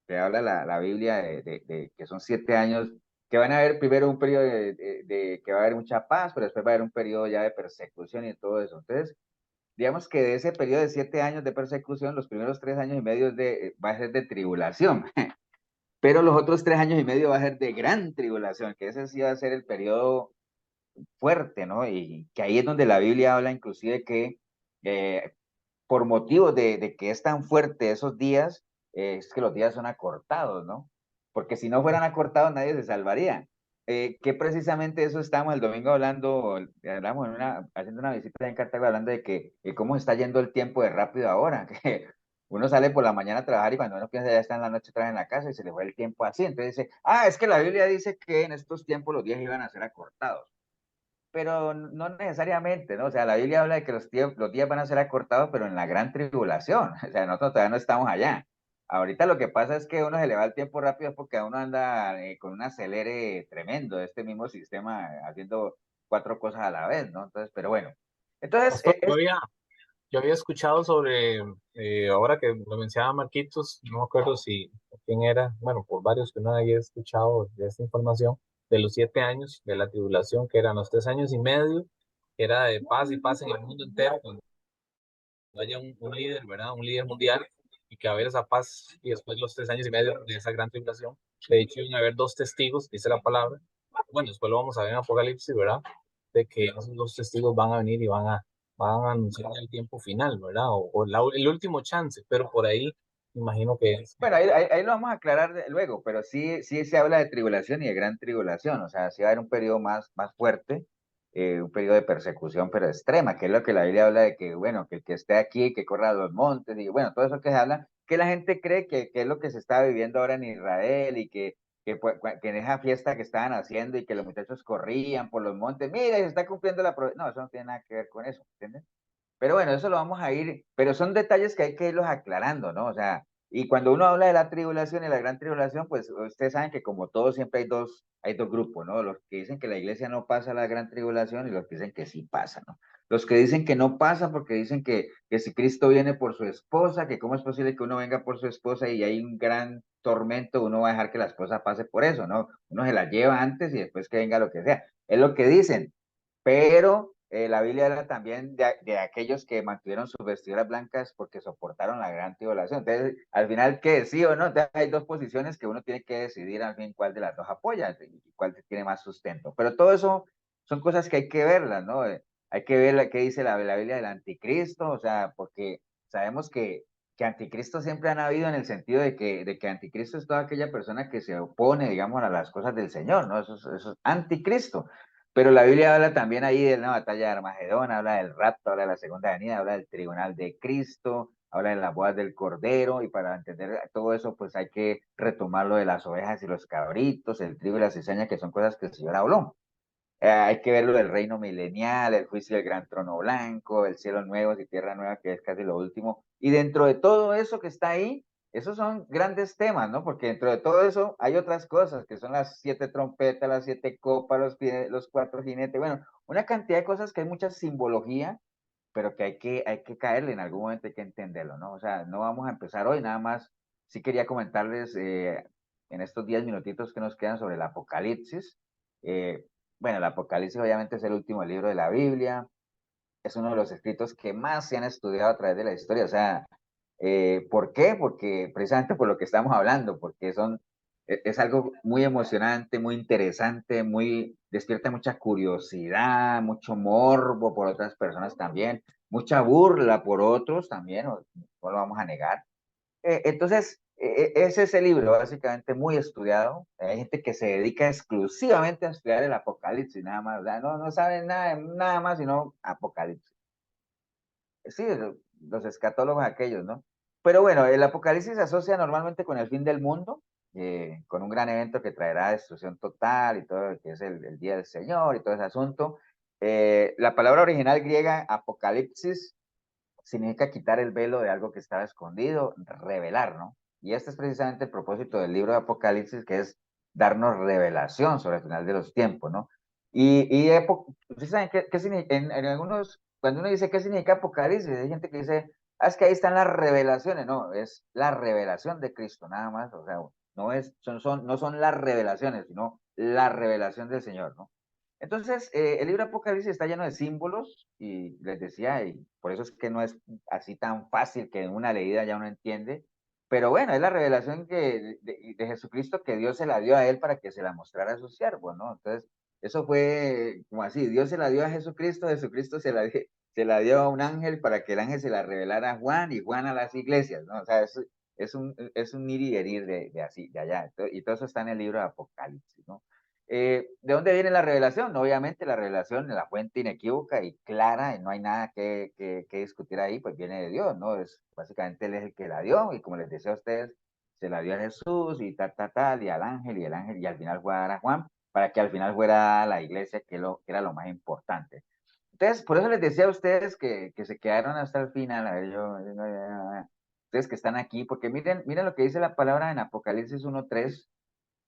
Que habla la Biblia de que son 7 años, que van a haber primero un periodo de que va a haber mucha paz, pero después va a haber un periodo ya de persecución y todo eso. Entonces, digamos que de ese periodo de 7 años de persecución, los primeros 3 años y medio va a ser de tribulación, pero los otros 3 años y medio va a ser de gran tribulación, que ese sí va a ser el periodo fuerte, ¿no? Y que ahí es donde la Biblia habla inclusive que por motivo de que es tan fuerte esos días, es que los días son acortados, ¿no? Porque si no fueran acortados nadie se salvaría. Que precisamente eso estábamos el domingo hablando, hablamos haciendo una visita en Cartago hablando de que cómo está yendo el tiempo de rápido ahora, que uno sale por la mañana a trabajar y cuando uno piensa ya está en la noche otra vez en la casa y se le fue el tiempo así. Entonces dice, es que la Biblia dice que en estos tiempos los días iban a ser acortados, pero no necesariamente, ¿no? O sea, la Biblia habla de que los días van a ser acortados, pero en la gran tribulación. O sea, nosotros todavía no estamos allá. Ahorita lo que pasa es que uno se le va el tiempo rápido porque uno anda con un acelere tremendo de este mismo sistema haciendo 4 cosas a la vez, ¿no? Entonces, pero bueno. Entonces, Pastor, yo había escuchado sobre, ahora que lo mencionaba Marquitos, no me acuerdo si quién era, bueno, por varios que no había escuchado de esta información, de los 7 años de la tribulación, que eran los 3 años y medio, que era de paz y paz en el mundo entero, cuando haya un líder, ¿verdad? Un líder mundial, y que va a haber esa paz, y después los 3 años y medio de esa gran tribulación. De hecho, iban a haber 2 testigos, dice la palabra. Bueno, después lo vamos a ver en Apocalipsis, ¿verdad? De que esos 2 testigos van a venir y van a anunciar el tiempo final, ¿verdad? O el último chance, pero por ahí imagino que es. Bueno, ahí lo vamos a aclarar luego, pero sí se habla de tribulación y de gran tribulación, o sea, sí va a haber un periodo más fuerte, un periodo de persecución, pero extrema, que es lo que la Biblia habla de que, bueno, que el que esté aquí, que corra a los montes, y bueno, todo eso que se habla, que la gente cree que es lo que se está viviendo ahora en Israel y que en esa fiesta que estaban haciendo y que los muchachos corrían por los montes, mira, se está cumpliendo la promesa. No, eso no tiene nada que ver con eso, ¿entiendes? Pero bueno, eso lo vamos a ir, pero son detalles que hay que irlos aclarando, ¿no? O sea, y cuando uno habla de la tribulación y la gran tribulación, pues ustedes saben que como todo siempre hay dos grupos, ¿no? Los que dicen que la iglesia no pasa la gran tribulación y los que dicen que sí pasa, ¿no? Los que dicen que no pasa porque dicen que si Cristo viene por su esposa, que cómo es posible que uno venga por su esposa y hay un gran tormento, uno va a dejar que la esposa pase por eso, ¿no? Uno se la lleva antes y después que venga lo que sea. Es lo que dicen, pero la Biblia habla también de aquellos que mantuvieron sus vestiduras blancas porque soportaron la gran tribulación. Entonces, al final, ¿qué? ¿Sí o no? Entonces, hay dos posiciones que uno tiene que decidir al fin cuál de las dos apoya y cuál tiene más sustento. Pero todo eso son cosas que hay que verlas, ¿no? Hay que ver qué dice la Biblia del anticristo, o sea, porque sabemos que anticristo siempre han habido en el sentido de que anticristo es toda aquella persona que se opone, digamos, a las cosas del Señor, ¿no? Eso es anticristo. Pero la Biblia habla también ahí de la batalla de Armagedón, habla del rapto, habla de la segunda venida, habla del tribunal de Cristo, habla de las bodas del Cordero, y para entender todo eso, pues hay que retomar lo de las ovejas y los cabritos, el trigo y la cizaña, que son cosas que el Señor habló. Hay que ver lo del reino milenial, el juicio del gran trono blanco, el cielo nuevo y tierra nueva, que es casi lo último. Y dentro de todo eso que está ahí, esos son grandes temas, ¿no? Porque dentro de todo eso hay otras cosas, que son las 7 trompetas, las 7 copas, los 4 jinetes, bueno, una cantidad de cosas que hay mucha simbología, pero que hay que caerle en algún momento, hay que entenderlo, ¿no? O sea, no vamos a empezar hoy, nada más, sí quería comentarles en estos 10 minutitos que nos quedan sobre el Apocalipsis. Eh, bueno, el Apocalipsis obviamente es el último libro de la Biblia, es uno de los escritos que más se han estudiado a través de la historia, o sea, ¿por qué? Porque precisamente por lo que estamos hablando, porque es algo muy emocionante, muy interesante, despierta mucha curiosidad, mucho morbo por otras personas también, mucha burla por otros también, no lo vamos a negar. Entonces, ese es el libro básicamente muy estudiado. Hay gente que se dedica exclusivamente a estudiar el Apocalipsis, nada más. O sea, no saben nada más sino Apocalipsis. Sí, los escatólogos aquellos, ¿no? Pero bueno, el Apocalipsis se asocia normalmente con el fin del mundo, con un gran evento que traerá destrucción total y todo, que es el día del Señor y todo ese asunto. La palabra original griega, apocalipsis, significa quitar el velo de algo que estaba escondido, revelar, ¿no? Y este es precisamente el propósito del libro de Apocalipsis, que es darnos revelación sobre el final de los tiempos, ¿no? ¿Ustedes saben qué significa? En algunos, cuando uno dice qué significa Apocalipsis, hay gente que dice, es que ahí están las revelaciones. No, es la revelación de Cristo, nada más. O sea, no son las revelaciones, sino la revelación del Señor, ¿no? Entonces, el libro Apocalipsis está lleno de símbolos y les decía, y por eso es que no es así tan fácil que en una leída ya uno entiende, pero bueno, es la revelación de Jesucristo que Dios se la dio a él para que se la mostrara a sus siervos, ¿no? Entonces, eso fue como así, Dios se la dio a Jesucristo, Jesucristo se la dio a un ángel para que el ángel se la revelara a Juan y Juan a las iglesias, ¿no? O sea, es un ir y venir de así, de allá, y todo eso está en el libro de Apocalipsis, ¿no? ¿De dónde viene la revelación? Obviamente la revelación, la fuente inequívoca y clara, y no hay nada que discutir ahí, pues viene de Dios, ¿no? Básicamente Él es el que la dio, y como les decía a ustedes, se la dio a Jesús, y tal, y al ángel, y al final fue a dar a Juan, para que al final fuera a la iglesia, que era lo más importante. Entonces, por eso les decía a ustedes que se quedaron hasta el final, a ver, ustedes que están aquí, porque miren lo que dice la palabra en Apocalipsis 1:3,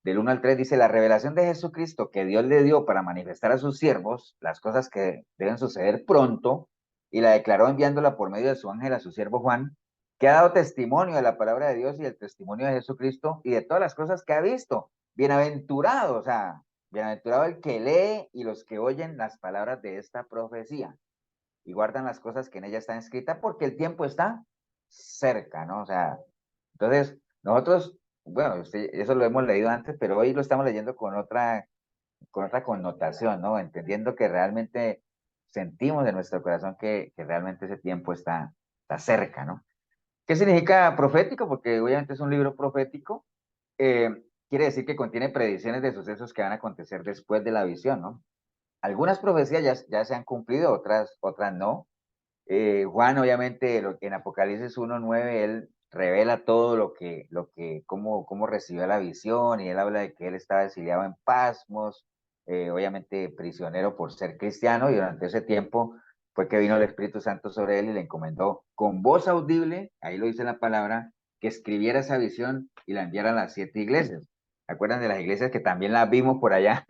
del 1 al 3 dice, la revelación de Jesucristo que Dios le dio para manifestar a sus siervos las cosas que deben suceder pronto, y la declaró enviándola por medio de su ángel a su siervo Juan, que ha dado testimonio de la palabra de Dios y del testimonio de Jesucristo y de todas las cosas que ha visto. Bienaventurado, o sea, bienaventurado el que lee y los que oyen las palabras de esta profecía y guardan las cosas que en ella están escritas, porque el tiempo está cerca, ¿no? O sea, entonces, nosotros, bueno, eso lo hemos leído antes, pero hoy lo estamos leyendo con otra connotación, ¿no? Entendiendo que realmente sentimos de nuestro corazón que realmente ese tiempo está cerca, ¿no? ¿Qué significa profético? Porque obviamente es un libro profético. Quiere decir que contiene predicciones de sucesos que van a acontecer después de la visión, ¿no? Algunas profecías ya se han cumplido, otras no. Juan, obviamente, en Apocalipsis 1:9, él revela todo cómo recibió la visión, y él habla de que él estaba exiliado en Pasmos, obviamente prisionero por ser cristiano, y durante ese tiempo fue que vino el Espíritu Santo sobre él y le encomendó con voz audible, ahí lo dice la palabra, que escribiera esa visión y la enviara a las 7 iglesias. ¿Se acuerdan de las iglesias que también las vimos por allá?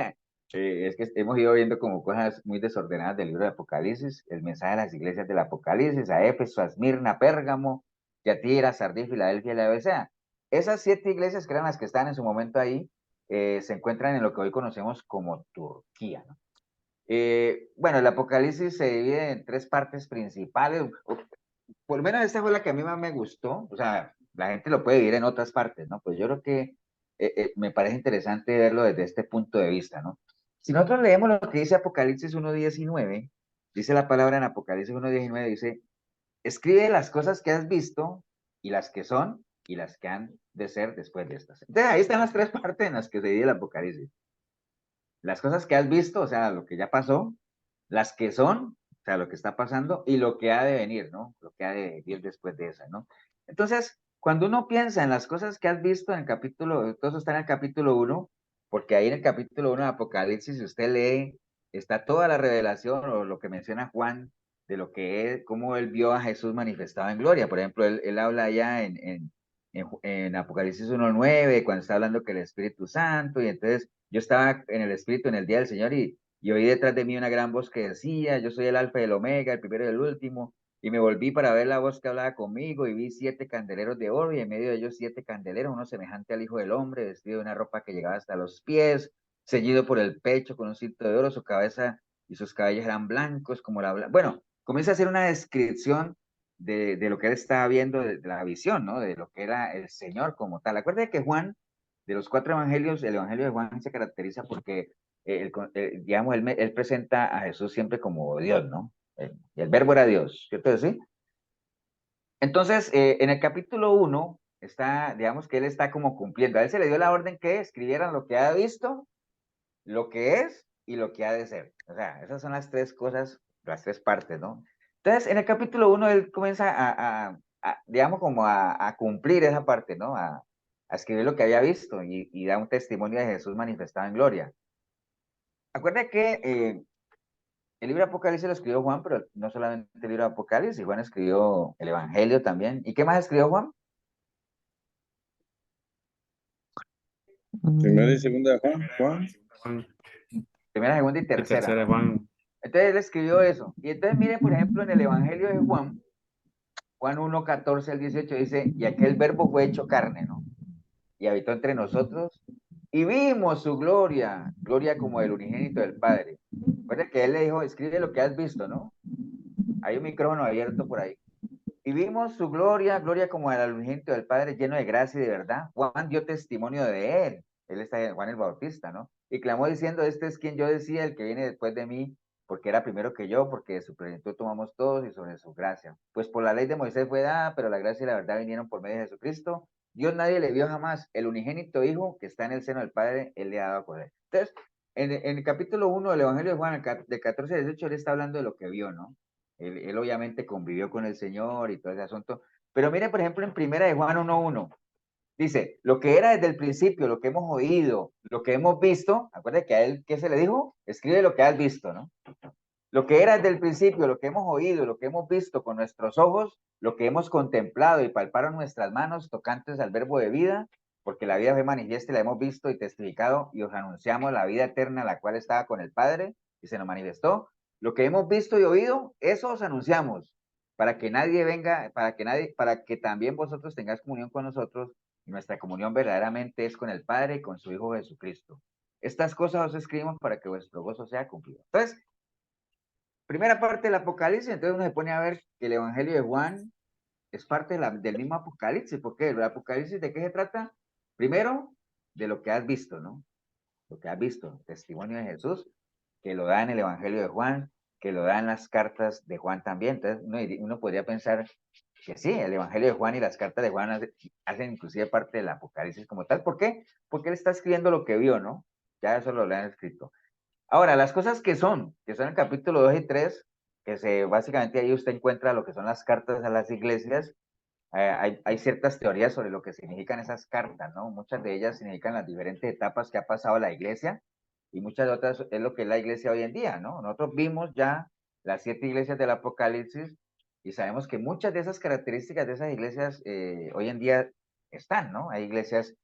Es que hemos ido viendo como cosas muy desordenadas del libro de Apocalipsis, el mensaje de las iglesias del Apocalipsis, a Éfeso, a Esmirna, Pérgamo, Tiatira, Sardis, Filadelfia y la Laodicea. Esas 7 iglesias, que eran las que están en su momento ahí, se encuentran en lo que hoy conocemos como Turquía, ¿no? Bueno, el Apocalipsis se divide en 3 partes principales, por lo menos esta fue la que a mí más me gustó, o sea, la gente lo puede dividir en otras partes, ¿no? Pues yo creo que me parece interesante verlo desde este punto de vista, ¿no? Si nosotros leemos lo que dice Apocalipsis 1:19, dice la palabra en Apocalipsis 1:19, dice, escribe las cosas que has visto y las que son y las que han de ser después de estas. Entonces ahí están las 3 partes en las que se divide el Apocalipsis. Las cosas que has visto, o sea, lo que ya pasó, las que son, o sea, lo que está pasando, y lo que ha de venir, ¿no? Lo que ha de venir después de esa, ¿no? Entonces, cuando uno piensa en las cosas que has visto en el capítulo, todo eso está en el capítulo 1, porque ahí en el capítulo 1 de Apocalipsis, si usted lee, está toda la revelación o lo que menciona Juan de lo que es, cómo él vio a Jesús manifestado en gloria. Por ejemplo, él habla allá en Apocalipsis 1:9, cuando está hablando que el Espíritu Santo, y entonces yo estaba en el Espíritu en el día del Señor y oí detrás de mí una gran voz que decía, yo soy el alfa y el omega, el primero y el último, y me volví para ver la voz que hablaba conmigo, y vi 7 candeleros de oro, y en medio de ellos 7 candeleros, uno semejante al Hijo del Hombre, vestido de una ropa que llegaba hasta los pies, ceñido por el pecho con un cinto de oro, su cabeza y sus cabellos eran blancos como la blanca. Bueno, comienza a hacer una descripción de lo que él estaba viendo, de la visión, ¿no? De lo que era el Señor como tal. Acuérdate que Juan, de los 4 evangelios, el evangelio de Juan se caracteriza porque digamos, él presenta a Jesús siempre como Dios, ¿no? El verbo era Dios, ¿cierto? ¿Sí? Entonces, en el capítulo 1 está, digamos que él está como cumpliendo. A él se le dio la orden que escribieran lo que ha visto, lo que es y lo que ha de ser. O sea, esas son las 3 cosas, las 3 partes, ¿no? Entonces, en el capítulo 1 él comienza digamos, como a cumplir esa parte, ¿no? A a escribir lo que había visto y da un testimonio de Jesús manifestado en gloria. Acuérdate que el libro de Apocalipsis lo escribió Juan, pero no solamente el libro de Apocalipsis, Juan escribió el Evangelio también. ¿Y qué más escribió Juan? Primera y segunda de Juan. Primera, segunda y Y tercera. tercera de Juan. Entonces él escribió eso. Y entonces miren, por ejemplo, en el Evangelio de Juan, Juan 1, 14 al 18 dice, y aquel verbo fue hecho carne, ¿no? Y habitó entre nosotros, y vimos su gloria, gloria como del unigénito del Padre. Recuerda que él le dijo, escribe lo que has visto, ¿no? Hay un micrófono abierto por ahí. Y vimos su gloria, gloria como del unigénito del Padre, lleno de gracia y de verdad. Juan dio testimonio de él. Él está Juan el Bautista, ¿no? Y clamó diciendo, este es quien yo decía, el que viene después de mí, porque era primero que yo, porque de su plenitud tomamos todos y sobre su gracia. Pues por la ley de Moisés fue dada, pero la gracia y la verdad vinieron por medio de Jesucristo. Dios nadie le vio jamás. El unigénito Hijo que está en el seno del Padre, él le ha dado a conocer. Entonces, en el capítulo 1 del Evangelio de Juan, de 14 al 18, él está hablando de lo que vio, ¿no? Él obviamente convivió con el Señor y todo ese asunto. Pero mire, por ejemplo, en primera de Juan 1:1, dice, lo que era desde el principio, lo que hemos oído, lo que hemos visto, acuérdate que a él, ¿qué se le dijo? Escribe lo que has visto, ¿no? Lo que era desde el principio, lo que hemos oído, lo que hemos visto con nuestros ojos, lo que hemos contemplado y palparon nuestras manos tocantes al verbo de vida, porque la vida fue manifiesta y la hemos visto y testificado y os anunciamos la vida eterna, la cual estaba con el Padre y se nos manifestó. Lo que hemos visto y oído, eso os anunciamos, para que nadie venga, para que también vosotros tengáis comunión con nosotros, y nuestra comunión verdaderamente es con el Padre y con su Hijo Jesucristo. Estas cosas os escribimos para que vuestro gozo sea cumplido. Entonces, primera parte del Apocalipsis, entonces uno se pone a ver que el Evangelio de Juan es parte del mismo Apocalipsis, porque el Apocalipsis, ¿de qué se trata? Primero, de lo que has visto, ¿no? Lo que has visto, testimonio de Jesús, que lo da en el Evangelio de Juan, que lo da en las cartas de Juan también. Entonces uno podría pensar que sí, el Evangelio de Juan y las cartas de Juan hacen inclusive parte del Apocalipsis como tal. ¿Por qué? Porque él está escribiendo lo que vio, ¿no? Ya eso lo han escrito. Ahora, las cosas que son el capítulo 2 y 3, básicamente ahí usted encuentra lo que son las cartas a las iglesias. Hay ciertas teorías sobre lo que significan esas cartas, ¿no? Muchas de ellas significan las diferentes etapas que ha pasado la iglesia y muchas otras es lo que es la iglesia hoy en día, ¿no? Nosotros vimos ya las 7 iglesias del Apocalipsis y sabemos que muchas de esas características de esas iglesias hoy en día están, ¿no? Hay iglesias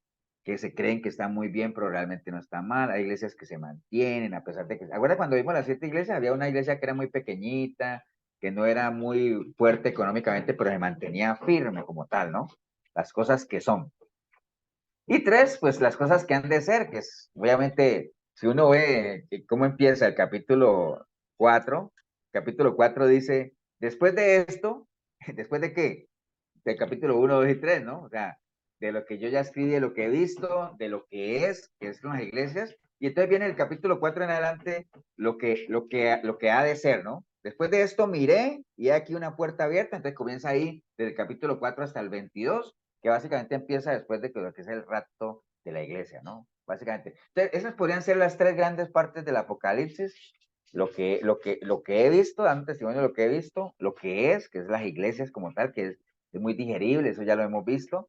que se creen que están muy bien, pero realmente no están mal. Hay iglesias que se mantienen a pesar de que... ¿Acuerdas cuando vimos las 7 iglesias? Había una iglesia que era muy pequeñita, que no era muy fuerte económicamente, pero se mantenía firme como tal, ¿no? Las cosas que son. Y 3, pues las cosas que han de ser, que es, obviamente, si uno ve cómo empieza el capítulo 4 dice, después de esto, ¿después de qué? Del capítulo 1, 2 y 3, ¿no? O sea, de lo que yo ya escribí, de lo que he visto, de lo que es las iglesias, y entonces viene el capítulo 4 en adelante, lo que ha de ser, ¿no? Después de esto miré y hay aquí una puerta abierta, entonces comienza ahí del capítulo 4 hasta el 22, que básicamente empieza después de lo que es el rapto de la iglesia, ¿no? Básicamente. Entonces, esas podrían ser las 3 grandes partes del Apocalipsis, lo que he visto, dando testimonio de lo que he visto, lo que es las iglesias como tal, que es muy digerible, eso ya lo hemos visto,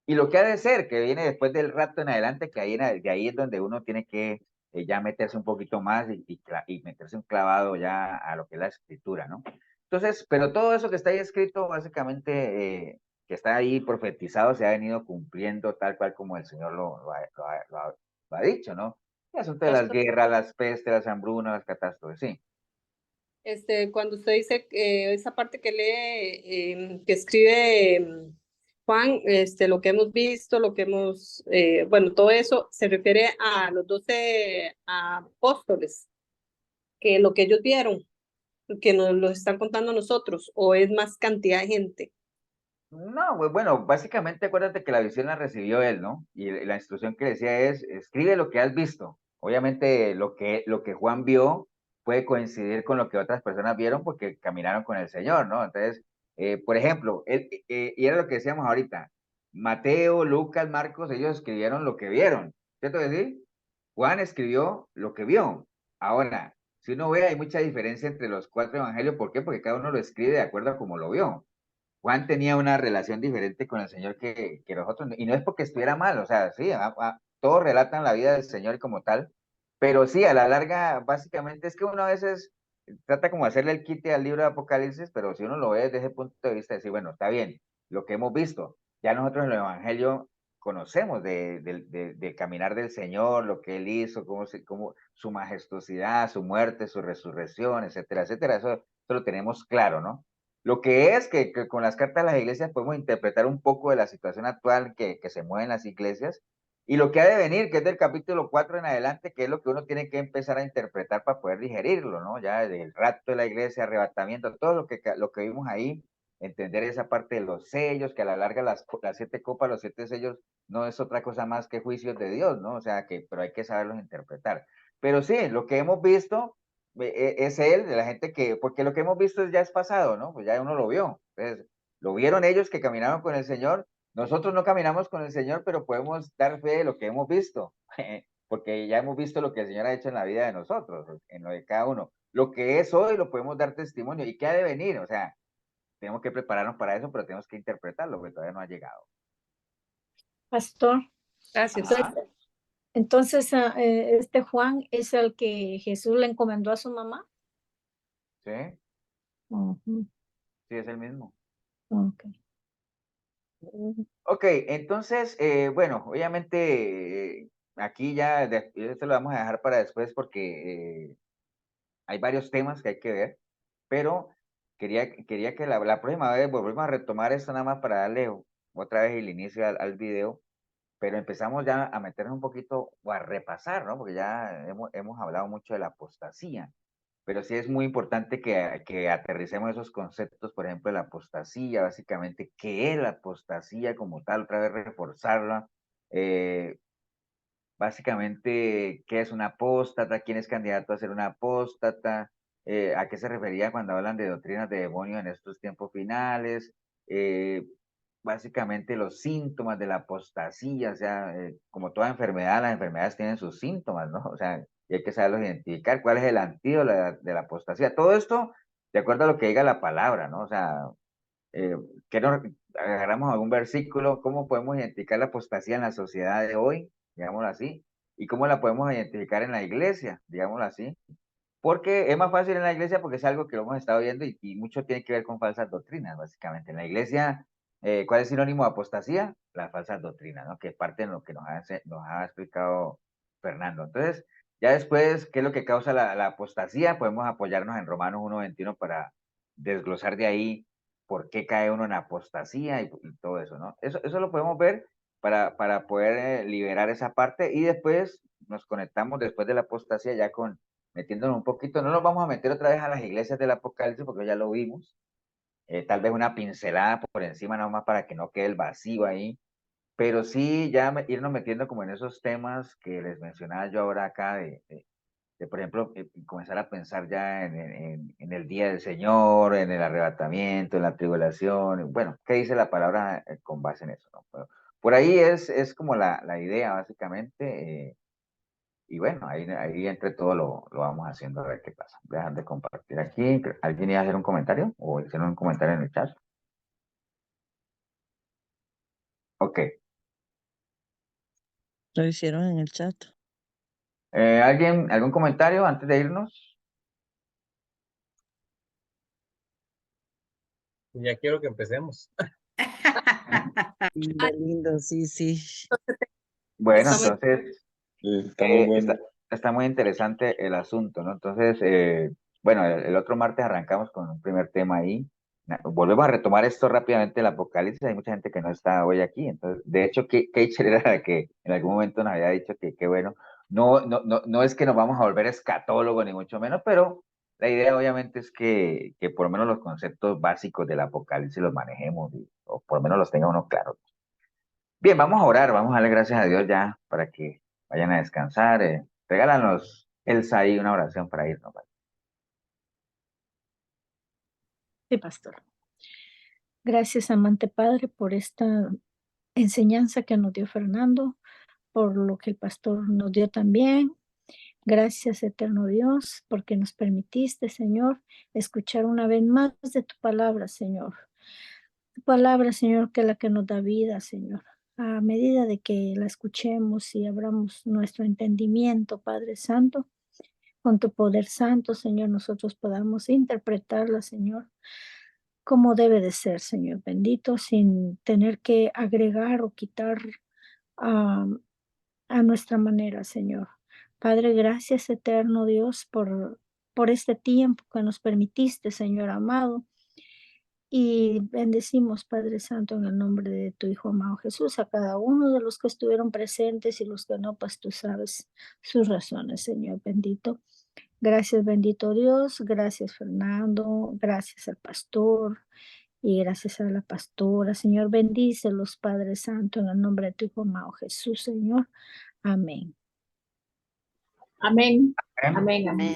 y lo que ha de ser, que viene después del rapto en adelante, que de ahí es donde uno tiene que ya meterse un poquito más y meterse un clavado ya a lo que es la escritura, ¿no? Entonces, pero todo eso que está ahí escrito, básicamente, que está ahí profetizado, se ha venido cumpliendo tal cual como el Señor lo ha dicho, ¿no? El asunto de las guerras, las pestes, las hambrunas, las catástrofes, sí. Cuando usted dice esa parte que lee, que escribe Juan, lo que hemos visto, lo que hemos, bueno, todo eso se refiere a los 12 apóstoles, que lo que ellos vieron, que nos lo están contando a nosotros, o es más cantidad de gente. No, pues bueno, básicamente acuérdate que la visión la recibió él, ¿no? Y la instrucción que decía es, escribe lo que has visto. Obviamente lo que Juan vio puede coincidir con lo que otras personas vieron porque caminaron con el Señor, ¿no? Entonces, por ejemplo, y era lo que decíamos ahorita, Mateo, Lucas, Marcos, ellos escribieron lo que vieron, ¿cierto que sí? Juan escribió lo que vio. Ahora, si uno ve, hay mucha diferencia entre los 4 evangelios, ¿por qué? Porque cada uno lo escribe de acuerdo a cómo lo vio. Juan tenía una relación diferente con el Señor que nosotros, y no es porque estuviera mal, o sea, sí, todos relatan la vida del Señor como tal, pero sí, a la larga, básicamente es que uno a veces trata como hacerle el quite al libro de Apocalipsis, pero si uno lo ve desde ese punto de vista, decir, bueno, está bien, lo que hemos visto, ya nosotros en el Evangelio conocemos de caminar del Señor, lo que Él hizo, cómo su majestuosidad, su muerte, su resurrección, etcétera, etcétera, eso lo tenemos claro, ¿no? Lo que es que con las cartas de las iglesias podemos interpretar un poco de la situación actual que se mueve en las iglesias y lo que ha de venir, que es del capítulo 4 en adelante, que es lo que uno tiene que empezar a interpretar para poder digerirlo, ¿no? Ya del rapto de la iglesia, arrebatamiento, todo lo que vimos ahí, entender esa parte de los sellos, que a la larga las 7 copas, los 7 sellos, no es otra cosa más que juicios de Dios, ¿no? O sea, pero hay que saberlos interpretar. Pero sí, lo que hemos visto es él, de la gente porque lo que hemos visto ya es pasado, ¿no? Pues ya uno lo vio. Entonces, lo vieron ellos que caminaron con el Señor. Nosotros no caminamos con el Señor, pero podemos dar fe de lo que hemos visto, porque ya hemos visto lo que el Señor ha hecho en la vida de nosotros, en lo de cada uno. Lo que es hoy lo podemos dar testimonio y qué ha de venir, o sea, tenemos que prepararnos para eso, pero tenemos que interpretarlo, porque todavía no ha llegado. Pastor. Gracias. Entonces, este Juan es el que Jesús le encomendó a su mamá. Sí, Ujú. sí, es el mismo. Okay. Ok, entonces, bueno, obviamente aquí ya, esto lo vamos a dejar para después porque hay varios temas que hay que ver, pero quería que la próxima vez volvemos a retomar esto nada más para darle otra vez el inicio al video, pero empezamos ya a meternos un poquito o a repasar, ¿no? Porque ya hemos hablado mucho de la apostasía, pero sí es muy importante que aterricemos esos conceptos, por ejemplo, de la apostasía, básicamente, ¿qué es la apostasía como tal? Otra vez reforzarla. Básicamente, ¿qué es un apóstata? ¿Quién es candidato a ser un apóstata? ¿A qué se refería cuando hablan de doctrinas de demonios en estos tiempos finales? Básicamente los síntomas de la apostasía, o sea, como toda enfermedad, las enfermedades tienen sus síntomas, ¿no? O sea, y hay que saberlos identificar, cuál es el antídoto de la apostasía. Todo esto de acuerdo a lo que diga la palabra, ¿no? O sea, que nos agarramos algún versículo, cómo podemos identificar la apostasía en la sociedad de hoy, digámoslo así, y cómo la podemos identificar en la iglesia, digámoslo así, porque es más fácil en la iglesia porque es algo que lo hemos estado viendo y mucho tiene que ver con falsas doctrinas, básicamente. En la iglesia, ¿cuál es sinónimo de apostasía? Las falsas doctrinas, ¿no? Que es parte de lo que nos ha explicado Fernando. Entonces, ya después, ¿qué es lo que causa la apostasía? Podemos apoyarnos en Romanos 1:21 para desglosar de ahí por qué cae uno en apostasía y todo eso, ¿no? Eso lo podemos ver para poder liberar esa parte y después nos conectamos después de la apostasía ya metiéndonos un poquito, no nos vamos a meter otra vez a las iglesias del Apocalipsis porque ya lo vimos, tal vez una pincelada por encima nomás para que no quede el vacío ahí, pero sí ya irnos metiendo como en esos temas que les mencionaba yo ahora acá por ejemplo, comenzar a pensar ya en el día del Señor, en el arrebatamiento, en la tribulación, bueno, ¿qué dice la palabra con base en eso? ¿No? Pero por ahí es como la idea básicamente. Y bueno, ahí entre todo lo vamos haciendo a ver qué pasa. Voy a dejar de compartir aquí. ¿Alguien iba a hacer un comentario o hicieron un comentario en el chat? Ok. Lo hicieron en el chat. ¿Algún comentario antes de irnos? Ya quiero que empecemos. Lindo, lindo, sí, sí. Bueno, Está muy- entonces Está muy bueno. está muy interesante el asunto, ¿no? Entonces, bueno, el otro martes arrancamos con un primer tema ahí. Volvemos a retomar esto rápidamente, el Apocalipsis. Hay mucha gente que no está hoy aquí. Entonces, de hecho, Keitcher era la que en algún momento nos había dicho que bueno, no es que nos vamos a volver escatólogos ni mucho menos, pero la idea obviamente es que por lo menos los conceptos básicos del Apocalipsis los manejemos o por lo menos los tenga uno claros. Bien, vamos a orar, vamos a darle gracias a Dios ya para que vayan a descansar. Regálanos, Elsa, ahí una oración para irnos. ¿Vale? Sí, pastor. Gracias, amante Padre, por esta enseñanza que nos dio Fernando, por lo que el pastor nos dio también. Gracias, eterno Dios, porque nos permitiste, Señor, escuchar una vez más de tu palabra, Señor. Tu palabra, Señor, que es la que nos da vida, Señor. A medida de que la escuchemos y abramos nuestro entendimiento, Padre Santo, con tu poder santo, Señor, nosotros podamos interpretarla, Señor, como debe de ser, Señor bendito, sin tener que agregar o quitar a nuestra manera, Señor. Padre, gracias, eterno Dios, por este tiempo que nos permitiste, Señor amado. Y bendecimos, Padre Santo, en el nombre de tu Hijo amado Jesús, a cada uno de los que estuvieron presentes y los que no, pues tú sabes sus razones, Señor bendito. Gracias, bendito Dios. Gracias, Fernando. Gracias al pastor y gracias a la pastora. Señor, bendícelos, Padre Santo, en el nombre de tu Hijo amado Jesús, Señor. Amén. Amén. Amén. Amén.